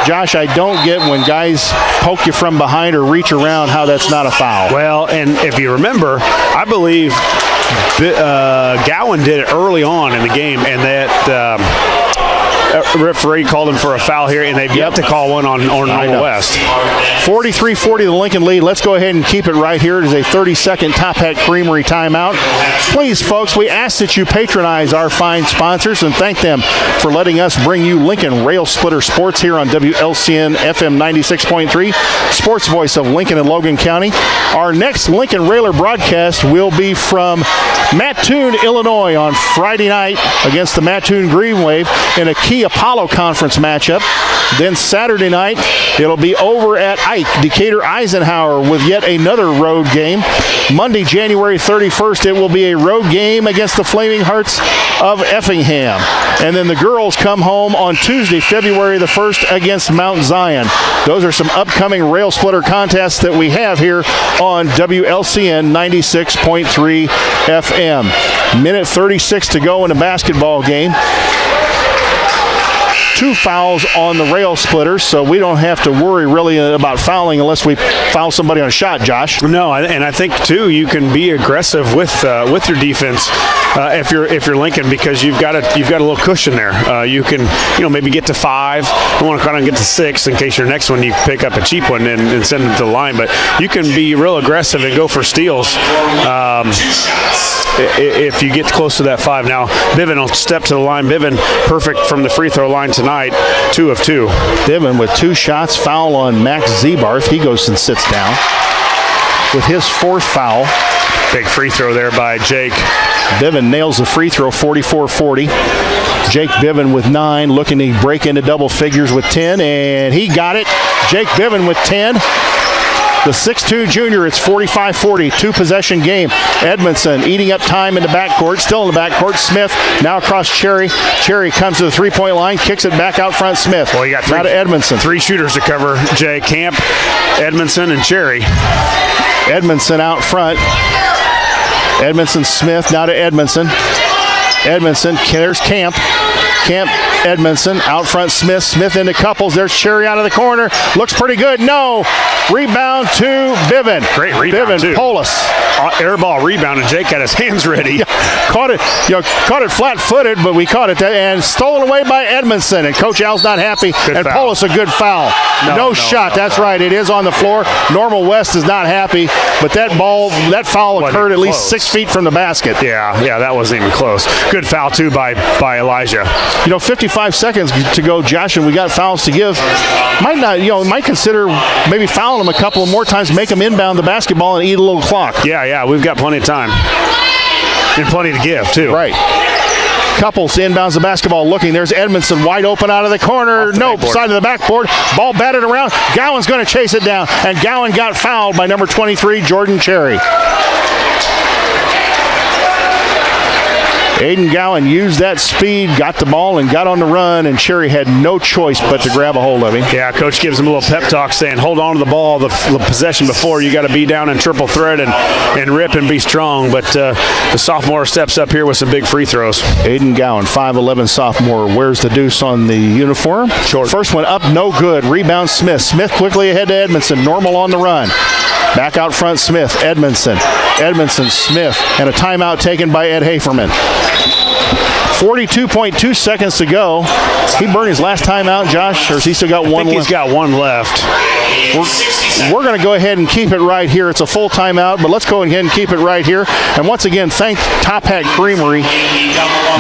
Josh, I don't get when guys poke you from behind or reach around how that's not a foul. Well, and if you remember, I believe Gowan did it early on in the game, and that referee called him for a foul here, and they've yet to call one on Normal West. 43-40 the Lincoln lead. Let's go ahead and keep it right here. It is a 30-second Top Hat Creamery timeout. Please, folks, we ask that you patronize our fine sponsors and thank them for letting us bring you Lincoln Rail Splitter Sports here on WLCN FM 96.3, sports voice of Lincoln and Logan County. Our next Lincoln Railer broadcast will be from Mattoon, Illinois on Friday night against the Mattoon Green Wave in a Key Apollo Conference matchup. Then Saturday night, it'll be over at Ike, Decatur Eisenhower with yet another road game. Monday, January 31st, it will be a road game against the Flaming Hearts of Effingham. And then the girls come home on Tuesday, February the 1st against Mount Zion. Those are some upcoming Rail Splitter contests that we have here on WLCN 96.3 FM. Minute 36 to go in a basketball game. 2 fouls on the Rail Splitters, so we don't have to worry really about fouling unless we foul somebody on a shot, Josh. No, and I think too you can be aggressive with your defense if you're Lincoln, because you've got a little cushion there. You can maybe get to 5. You want to kind of get to 6 in case your next one you pick up a cheap one and send them to the line. But you can be real aggressive and go for steals. If you get close to that 5. Now, Bivin will step to the line. Bivin, perfect from the free throw line tonight, 2 of 2. Bivin with 2 shots, foul on Max Zebarth. He goes and sits down with his 4th foul. Big free throw there by Jake. Bivin nails the free throw, 44-40. Jake Bivin with 9, looking to break into double figures with 10, and he got it. Jake Bivin with 10. The 6'2 junior, it's 45-40, 2-possession game. Edmondson eating up time in the backcourt, still in the backcourt. Smith now across Cherry. Cherry comes to the three-point line, kicks it back out front. Smith. Well, you got now to Edmondson. 3 shooters to cover, Jay. Camp, Edmondson, and Cherry. Edmondson out front. Edmondson, Smith, now to Edmondson. Edmondson, there's Camp. Camp, Edmondson, out front, Smith. Smith into couples. There's Cherry out of the corner. Looks pretty good. No. Rebound to Bivin. Great rebound, Bivin, too. Polis. Air ball rebound, and Jake had his hands ready. Yeah, caught it flat-footed, but we caught it and stolen away by Edmondson. And Coach Al's not happy. Good and foul. Polis a good foul. No shot. That's right. It is on the floor. Normal West is not happy, but that foul occurred at least 6 feet from the basket. Yeah, that wasn't even close. Good foul too by Elijah. 55 seconds to go, Josh, and we got fouls to give. Might consider maybe fouling them a couple of more times, make them inbound the basketball and eat a little clock. Yeah, we've got plenty of time. And plenty to give, too. Right. Couples inbounds the basketball looking. There's Edmondson wide open out of the corner. Nope, side of the backboard. Ball batted around. Gowan's going to chase it down. And Gowan got fouled by number 23, Jordan Cherry. Aiden Gowan used that speed, got the ball, and got on the run, and Cherry had no choice but to grab a hold of him. Yeah, Coach gives him a little pep talk saying, hold on to the ball the possession before. You got to be down in triple threat and rip and be strong. But the sophomore steps up here with some big free throws. Aiden Gowan, 5'11 sophomore, wears the deuce on the uniform. Short. First one up, no good. Rebound Smith. Smith quickly ahead to Edmondson. Normal on the run. Back out front, Smith. Edmondson, Smith, and a timeout taken by Ed Haferman. 42.2 seconds to go. He burned his last timeout, Josh, or has he still got one left? He's got one left. we're going to go ahead and keep it right here. It's a full timeout, but let's go ahead and keep it right here. And once again, thank Top Hat Creamery,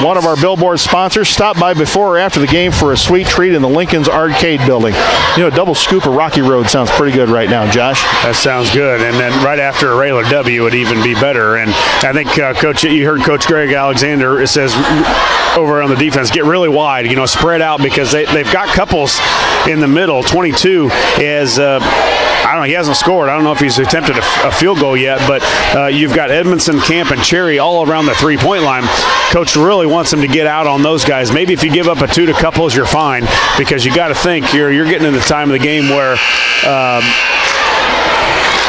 one of our Billboard sponsors. Stop by before or after the game for a sweet treat in the Lincoln's Arcade Building. You know, a double scoop of Rocky Road sounds pretty good right now, Josh. That sounds good. And then right after a regular W would even be better. And I think, Coach, you heard Coach Greg Alexander, it says over on the defense, get really wide, you know, spread out, because they've got couples in the middle. 22 is, I don't know, he hasn't scored. I don't know if he's attempted a field goal yet, but you've got Edmondson, Camp, and Cherry all around the three-point line. Coach really wants him to get out on those guys. Maybe if you give up a 2 to couples, you're fine, because you got to think you're getting in the time of the game where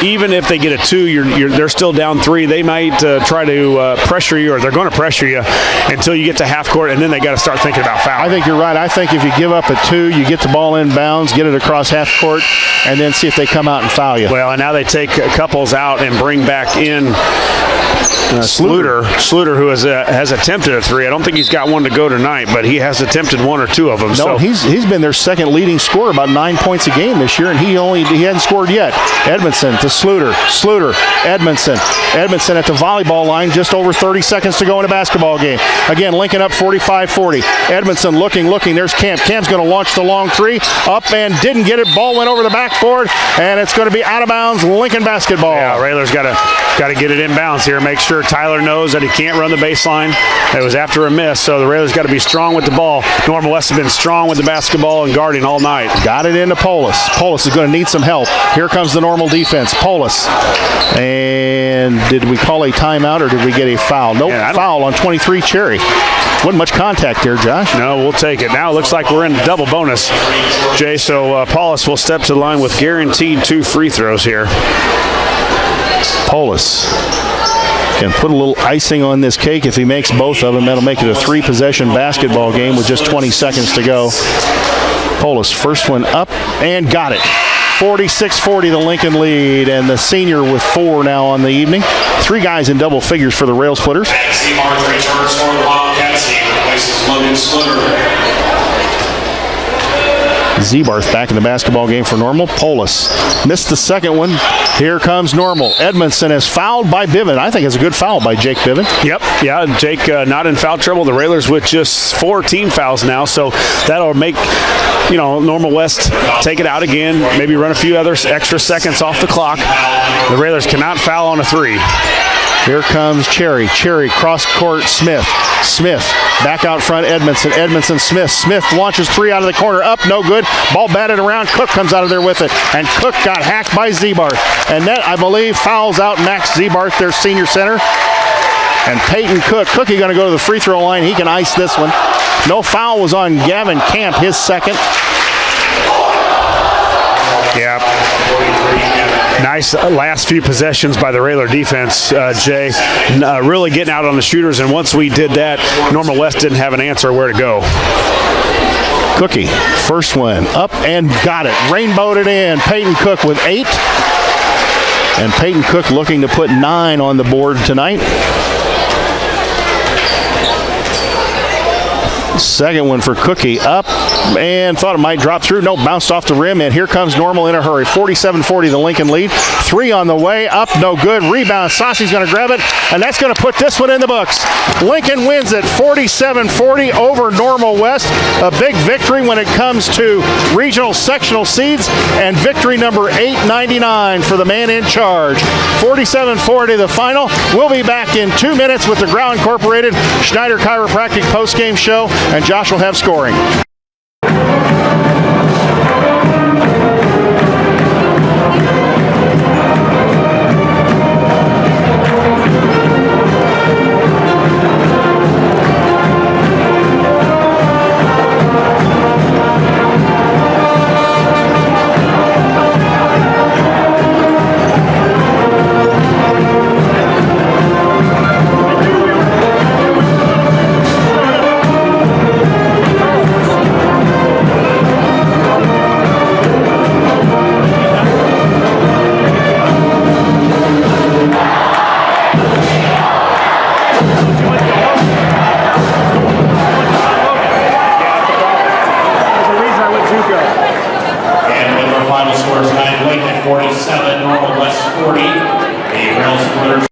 even if they get a 2, they're still down 3. They might try to pressure you, or they're going to pressure you until you get to half court, and then they got to start thinking about foul. I think you're right. I think if you give up a 2, you get the ball in bounds, get it across half court, and then see if they come out and foul you. Well, and now they take couples out and bring back in Sluter, who has attempted a 3. I don't think he's got one to go tonight, but he has attempted 1 or 2 of them. No, so he's been their second leading scorer, about 9 points a game this year, and he hadn't scored yet. Edmondson to Sluter, Edmondson at the volleyball line, just over 30 seconds to go in a basketball game. Again, Lincoln up 45-40. Edmondson looking. There's Camp. Camp's going to launch the long 3, up and didn't get it. Ball went over the backboard, and it's going to be out of bounds. Lincoln basketball. Yeah, Raylor's got to get it in bounds here. Make sure Tyler knows that he can't run the baseline. It was after a miss, so the Raylor's got to be strong with the ball. Normal West has been strong with the basketball and guarding all night. Got it into Polis. Polis is going to need some help. Here comes the Normal defense. Polis. And did we call a timeout or did we get a foul? Nope, foul on 23, Cherry. Wasn't much contact there, Josh. No, we'll take it. Now it looks like we're in double bonus, Jay, so Paulus will step to the line with guaranteed 2 free throws here. Polis can put a little icing on this cake if he makes both of them. That'll make it a 3-possession basketball game with just 20 seconds to go. Polis, first one up and got it. 46-40 the Lincoln lead, and the senior with 4 now on the evening. 3 guys in double figures for the Rail Splitters. Seamarth returns for the Wildcats. He replaces Logan Splitter. Zebarth back in the basketball game for Normal. Polis missed the second one. Here comes Normal. Edmondson is fouled by Biven. I think it's a good foul by Jake Biven. Yep, yeah, Jake not in foul trouble. The Railers with just 4 team fouls now, so that'll make, Normal West take it out again, maybe run a few other extra seconds off the clock. The Railers cannot foul on a 3. Here comes Cherry. Cherry cross court. Smith back out front. Edmondson. Smith launches 3 out of the corner. Up, no good. Ball batted around. Cook comes out of there with it, and Cook got hacked by Zebarth. And that, I believe, fouls out Max Zebarth, their senior center. And Peyton Cook. Cookie going to go to the free throw line. He can ice this one. No foul was on Gavin Camp, his second. Yeah. Nice last few possessions by the Raylor defense, Jay. Really getting out on the shooters, and once we did that, Normal West didn't have an answer where to go. Cookie, first one, up and got it. Rainbowed it in. Peyton Cook with 8. And Peyton Cook looking to put 9 on the board tonight. Second one for Cookie, up and thought it might drop through. No, bounced off the rim, and here comes Normal in a hurry. 47-40 the Lincoln lead. 3 on the way, up, no good. Rebound, Saucy's going to grab it, and that's going to put this one in the books. Lincoln wins it 47-40 over Normal West. A big victory when it comes to regional sectional seeds, and victory number 899 for the man in charge. 47-40 the final. We'll be back in 2 minutes with the Grau Incorporated Schneider Chiropractic postgame show, and Josh will have scoring. final score tonight, Lincoln 47, Normal West 40. The Rails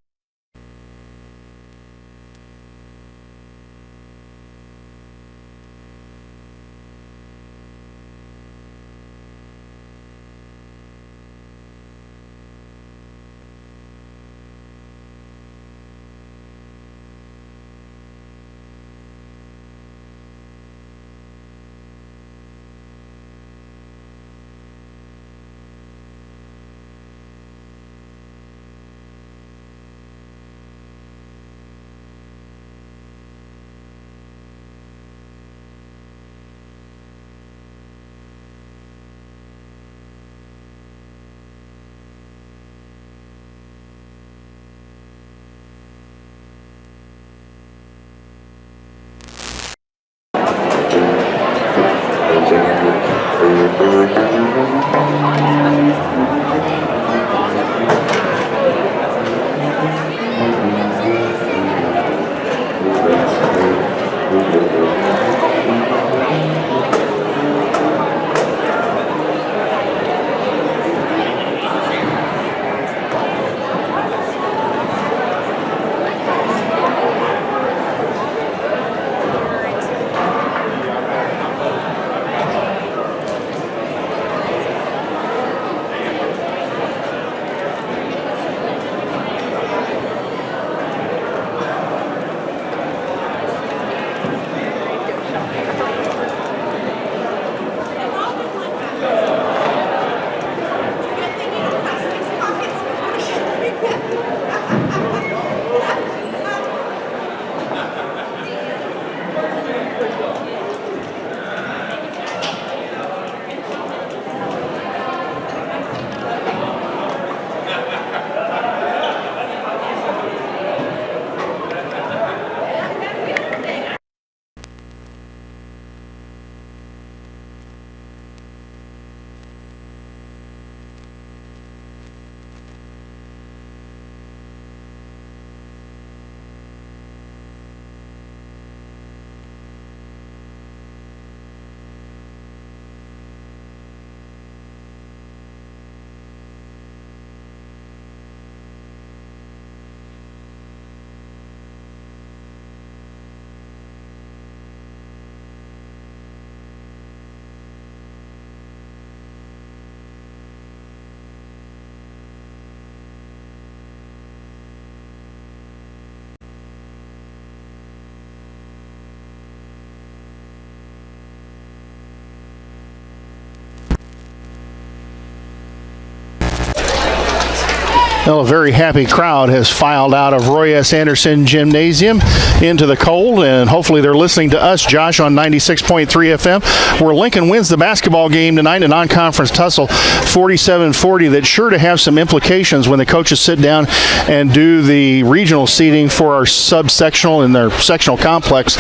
Well, a very happy crowd has filed out of Roy S. Anderson Gymnasium into the cold, and hopefully they're listening to us, Josh, on 96.3 FM, where Lincoln wins the basketball game tonight in a non-conference tussle, 47-40. That's sure to have some implications when the coaches sit down and do the regional seeding for our subsectional and their sectional complex.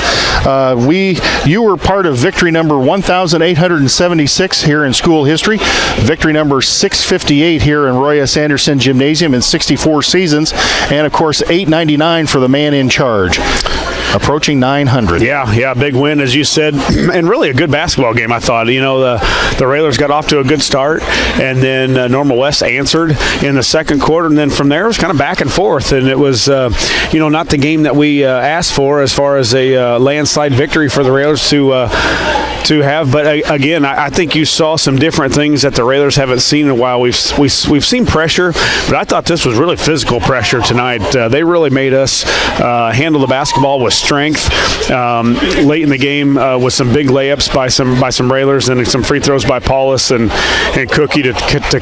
You were part of victory number 1,876 here in school history, victory number 658 here in Roy S. Anderson Gymnasium in 64 seasons, and of course 899 for the man in charge. Approaching 900. Yeah, big win, as you said, and really a good basketball game, I thought. You know, the Railers got off to a good start, and then Normal West answered in the second quarter, and then from there it was kind of back and forth, and it was, not the game that we asked for as far as a landslide victory for the Railers to have. But again, I think you saw some different things that the Railers haven't seen in a while. We've seen pressure, but I thought this was really physical pressure tonight. They really made us handle the basketball with strength late in the game with some big layups by some Railers and some free throws by Paulus and Cookie to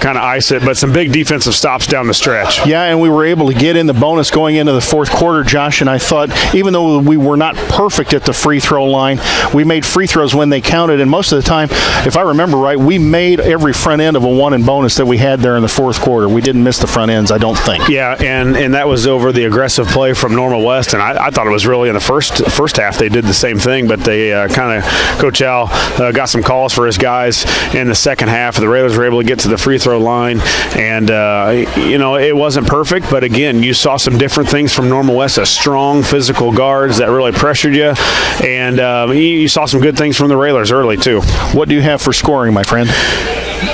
kind of ice it, but some big defensive stops down the stretch. Yeah, and we were able to get in the bonus going into the fourth quarter, Josh, and I thought even though we were not perfect at the free throw line, we made free throws when they counted, and most of the time, if I remember right, we made every front end of a one in bonus that we had there in the fourth quarter. We didn't miss the front ends, I don't think. Yeah, and that was over the aggressive play from Normal West, and I thought it was really in the first half they did the same thing, but they Coach Al got some calls for his guys in the second half. The Raiders were able to get to the free throw line, and it wasn't perfect, but again, you saw some different things from Normal West, a strong physical guards that really pressured you, and you saw some good things from the Railers early too. What do you have for scoring, my friend?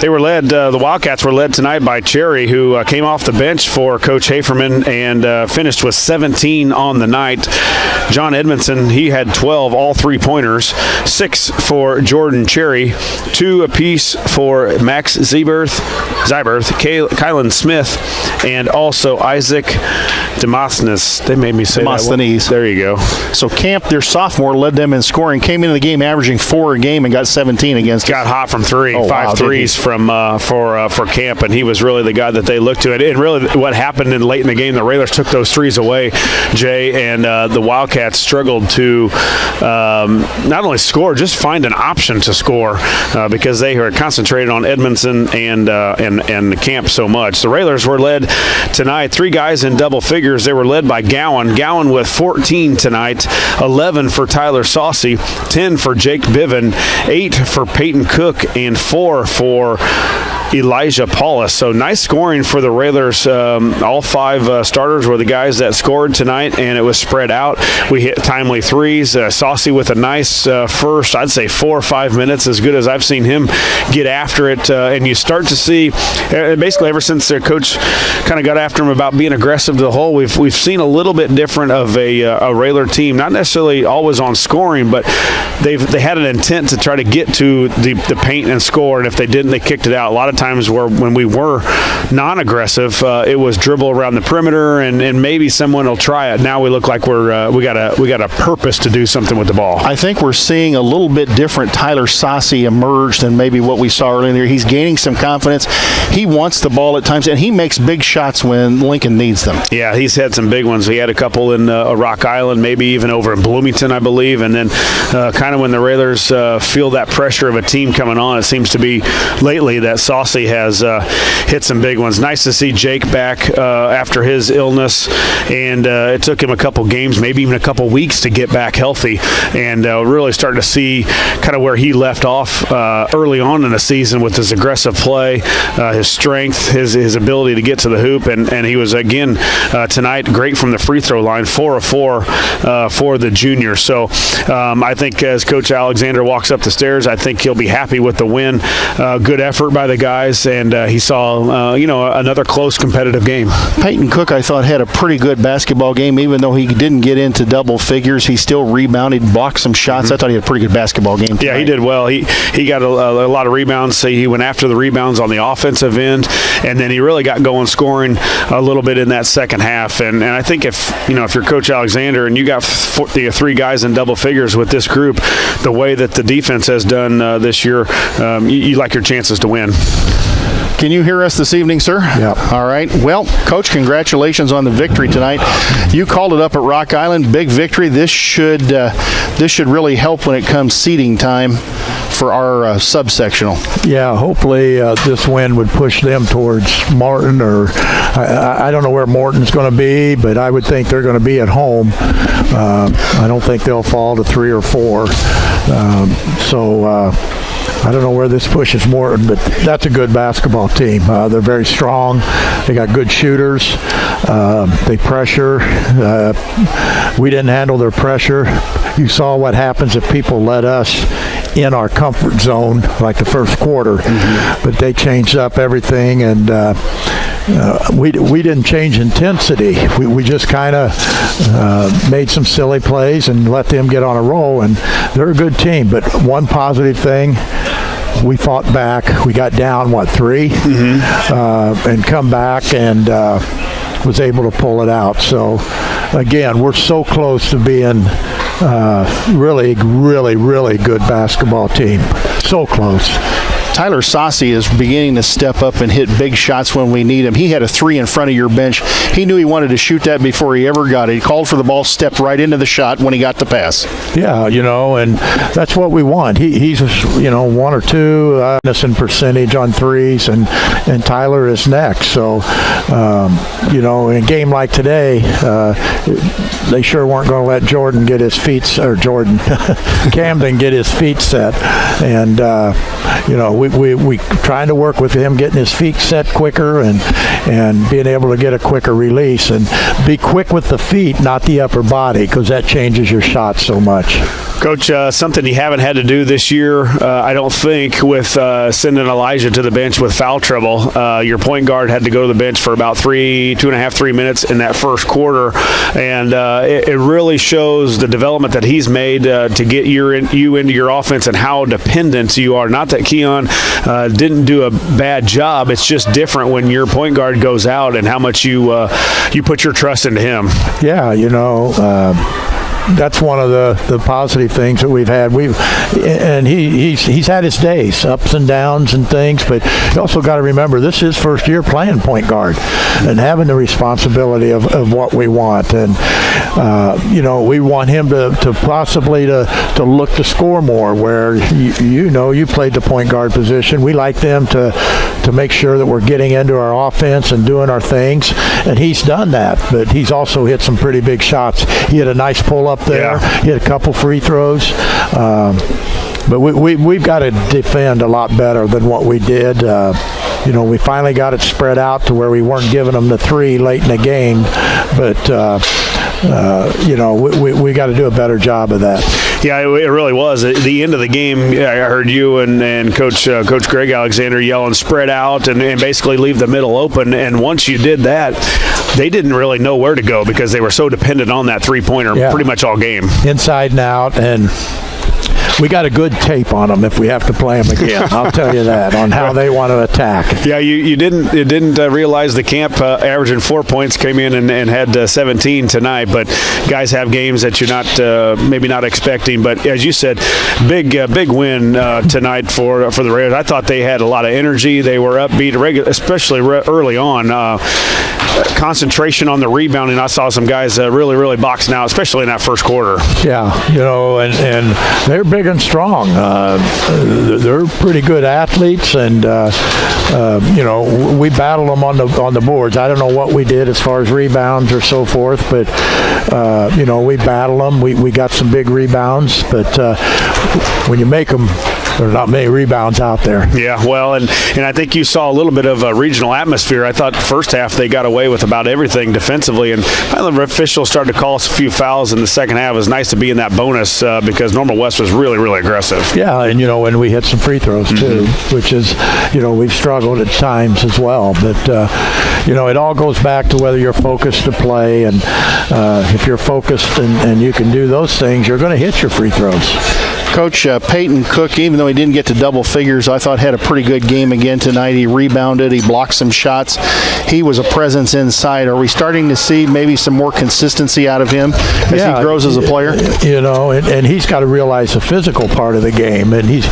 They were led, the Wildcats were led tonight by Cherry, who came off the bench for Coach Haferman and finished with 17 on the night. John Edmondson, he had 12, all three-pointers, 6 for Jordan Cherry, 2 apiece for Max Zyberth, Kylan Smith, and also Isaac Demosthenes. They made me say Demosthenes. that. There you go. So Camp, their sophomore, led them in scoring, came into the game averaging 4 a game and got 17 against Got hot from 3, Oh, 5 wow, threes for Camp, and he was really the guy that they looked to. And really what happened late in the game, the Railers took those threes away, Jay, and the Wildcats struggled to not only score, just find an option to score because they were concentrated on Edmondson and Camp so much. The Railers were led tonight, 3 guys in double figures. They were led by Gowan with 14 tonight, 11 for Tyler Saucy, 10 for Jake Biven, 8 for Peyton Cook, and 4 for Elijah Paulus. So nice scoring for the Railers. All 5 starters were the guys that scored tonight, and it was spread out. We hit timely threes. Saucy with a nice first, I'd say 4 or 5 minutes, as good as I've seen him get after it. And you start to see, basically ever since their coach kind of got after him about being aggressive to the hole, we've seen a little bit different of a Railer team. Not necessarily always on scoring, but they had an intent to try to get to the paint and score, and if they didn't, they kicked it out. A lot of times when we were non-aggressive, it was dribble around the perimeter, and maybe someone will try it. Now we look like we got a purpose to do something with the ball. I think we're seeing a little bit different Tyler Saucy emerge than maybe what we saw earlier in the year. He's gaining some confidence. He wants the ball at times, and he makes big shots when Lincoln needs them. Yeah, he's had some big ones. He had a couple in Rock Island, maybe even over in Bloomington, I believe. And then kind of when the Railers feel that pressure of a team coming on, it seems to be lately that Saucy has hit some big ones. Nice to see Jake back after his illness, and it took him a couple games, maybe even a couple weeks to get back healthy, and really starting to see kind of where he left off early on in the season with his aggressive play, his strength, his ability to get to the hoop, and he was again tonight great from the free throw line, 4 of 4 for the junior. So I think as Coach Alexander walks up the stairs, I think he'll be happy with the win. Good effort by the guys, and he saw another close competitive game. Peyton Cook, I thought, had a pretty good basketball game. Even though he didn't get into double figures, he still rebounded, blocked some shots. I thought he had a pretty good basketball game tonight. Yeah, he did well. He got a lot of rebounds. So he went after the rebounds on the offensive end, and then he really got going scoring a little bit in that second half. And I think if you're Coach Alexander and you got the 3 guys in double figures with this group, the way that the defense has done this year, you like your chances to win. Can you hear us this evening, sir? Yeah. All right. Well, Coach, congratulations on the victory tonight. You called it up at Rock Island. Big victory. This should really help when it comes seeding time for our subsectional. Yeah, hopefully this win would push them towards Martin, or I don't know where Morton's going to be, but I would think they're going to be at home. I don't think they'll fall to 3 or 4. I don't know where this pushes Morton, but that's a good basketball team. They're very strong. They got good shooters. They pressure. We didn't handle their pressure. You saw what happens if people let us in our comfort zone like the first quarter. Mm-hmm. But they changed up everything, and we didn't change intensity. We just kind of made some silly plays and let them get on a roll, and they're a good team. But one positive thing, we fought back. We got down, 3? Mm-hmm. And come back and was able to pull it out. So, again, we're so close to being really, really, really good basketball team. So close. Tyler Saucy is beginning to step up and hit big shots when we need him. He had a 3 in front of your bench. He knew he wanted to shoot that before he ever got it. He called for the ball, stepped right into the shot when he got the pass. Yeah, and that's what we want. He's 1 or 2 innocent percentage on threes, and Tyler is next. So, in a game like today, they sure weren't going to let Camden get his feet set. And, we trying to work with him getting his feet set quicker and being able to get a quicker release, and be quick with the feet, not the upper body, because that changes your shot so much. Coach, something you haven't had to do this year, I don't think, with sending Elijah to the bench with foul trouble. Your point guard had to go to the bench for about 2.5, 3 minutes in that first quarter, and it really shows the development that he's made to get you into your offense and how dependent you are. Not that Keon didn't do a bad job. It's just different when your point guard goes out and how much you put your trust into him. Yeah, that's one of the positive things that we've had. He's had his days, ups and downs and things, but you also got to remember this is his first year playing point guard and having the responsibility of what we want. And we want him to possibly to look to score more. Where you played the point guard position. We like them to make sure that we're getting into our offense and doing our things, and he's done that. But he's also hit some pretty big shots. He had a nice pull up there. Yeah. He had a couple free throws. But we've got to defend a lot better than what we did. We finally got it spread out to where we weren't giving them the three late in the game. But, we got to do a better job of that. Yeah, it really was. At the end of the game, I heard you and Coach Greg Alexander yelling spread out and basically leave the middle open. And once you did that, they didn't really know where to go because they were so dependent on that three-pointer pretty much all game. Inside and out, and we got a good tape on them if we have to play them again. I'll tell you that, on how they want to attack. Yeah, you didn't realize the camp averaging 4 points came in and had 17 tonight, but guys have games that you're not maybe not expecting. But as you said, big win tonight for the Raiders. I thought they had a lot of energy. They were upbeat, especially early on. Concentration on the rebounding. I saw some guys really boxing out, especially in that first quarter. Yeah, and they're big and strong. They're pretty good athletes, and we battle them on the boards. I don't know what we did as far as rebounds or so forth, but we battle them. We got some big rebounds, but when you make them, there's not many rebounds out there. Yeah, well, and I think you saw a little bit of a regional atmosphere. I thought first half they got away with about everything defensively, and finally the officials started to call us a few fouls in the second half. It was nice to be in that bonus because Normal West was really aggressive. Yeah, and and we hit some free throws too, which is, we've struggled at times as well. But it all goes back to whether you're focused to play, and if you're focused and you can do those things, you're going to hit your free throws. Coach, Peyton Cook, even though he didn't get to double figures, I thought had a pretty good game again tonight. He rebounded, he blocked some shots. He was a presence inside. Are we starting to see maybe some more consistency out of him as he grows as a player? And he's got to realize the physical part of the game, and he's,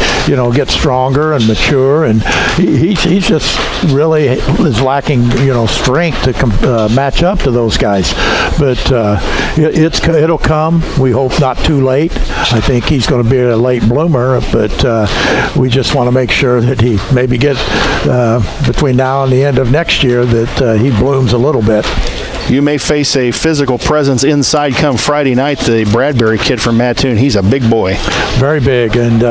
gets stronger and mature, and he's just really is lacking, strength to match up to those guys. But it'll come. We hope not too late. I think he's going to be a late bloomer, but we just want to make sure that he maybe get between now and the end of next year that he blooms a little bit. You may face a physical presence inside come Friday night. The Bradbury kid from Mattoon, he's a big boy. Very big, and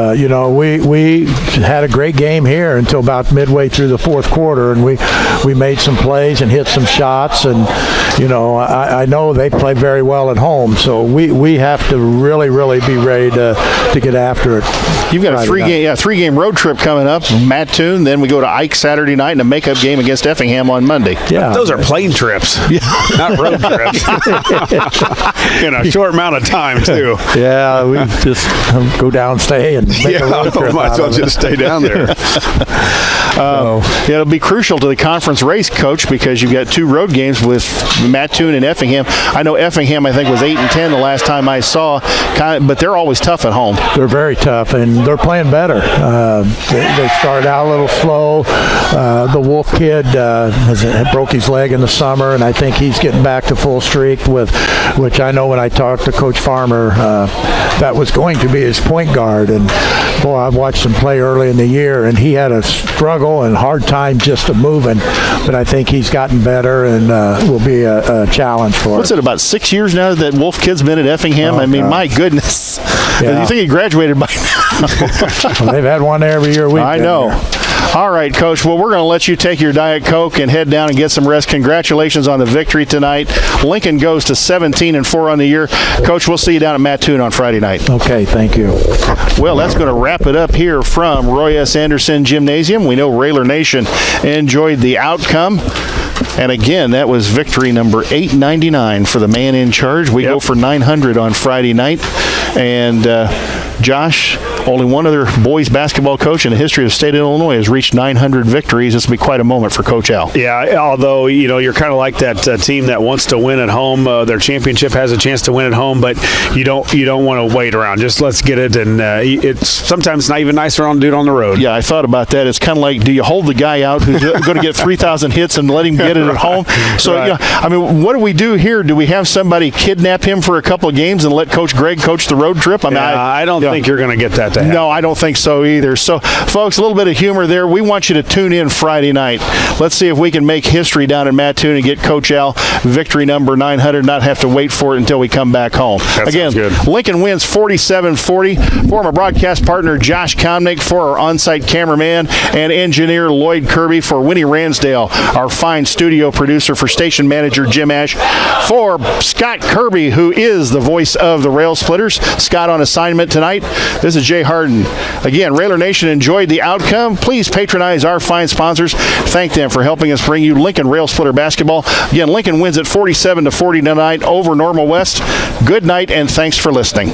we had a great game here until about midway through the fourth quarter, and we made some plays and hit some shots, and I know they play very well at home, so we have to really be ready to get after it. You've got a three-game road trip coming up. Mattoon, then we go to Ike Saturday night and a makeup game against Effingham on Monday. Yeah, those are plane trips. Not road trips. In a short amount of time, too. Yeah, we just go down, stay, and make a road trip. Might as well just stay down there. It'll be crucial to the conference race, Coach, because you've got two road games with Mattoon and Effingham. I know Effingham, I think, was 8-10 the last time I saw, but they're always tough at home. They're very tough, and they're playing better. They started out a little slow. The Wolf kid broke his leg in the summer, and I think he's getting back to full streak, which I know when I talked to Coach Farmer, that was going to be his point guard. And boy, I've watched him play early in the year, and he had a struggle and hard time just moving. But I think he's gotten better and will be a challenge for us. What's it, about 6 years now that Wolf kid's been at Effingham? Oh, God. My goodness. Yeah. You think he graduated by now? Well, they've had one every year we've I know. All right, Coach. Well, we're going to let you take your Diet Coke and head down and get some rest. Congratulations on the victory tonight. Lincoln goes to 17-4 on the year. Coach, we'll see you down at Mattoon on Friday night. Okay, thank you. Well, that's going to wrap it up here from Roy S. Anderson Gymnasium. We know Railer Nation enjoyed the outcome. And again, that was victory number 899 for the man in charge. We go for 900 on Friday night. And Josh, only one other boys basketball coach in the history of the state of Illinois has reached 900 victories. This will be quite a moment for Coach Al. Yeah, although, you're kind of like that team that wants to win at home. Their championship has a chance to win at home, but you don't want to wait around. Just let's get it. And it's sometimes not even nicer to do it on the road. Yeah, I thought about that. It's kind of like, do you hold the guy out who's going to get 3,000 hits and let him get it at home? So, right. What do we do here? Do we have somebody kidnap him for a couple of games and let Coach Greg coach the road trip? I don't think you're going to get that to happen. No, I don't think so either. So, folks, a little bit of humor there. We want you to tune in Friday night. Let's see if we can make history down in Mattoon and get Coach Al victory number 900, not have to wait for it until we come back home. Again, Lincoln wins 47-40. Former broadcast partner Josh Comnick, for our on-site cameraman and engineer Lloyd Kirby, for Winnie Ransdale, our fine studio producer, for station manager Jim Ash, for Scott Kirby, who is the voice of the Rail Splitters. Scott on assignment tonight. This is Jay Harden. Again, Railer Nation enjoyed the outcome. Please patronize our fine sponsors. Thank them for helping us bring you Lincoln Rail Splitter basketball. Again, Lincoln wins at 47-40 tonight over Normal West. Good night, and thanks for listening.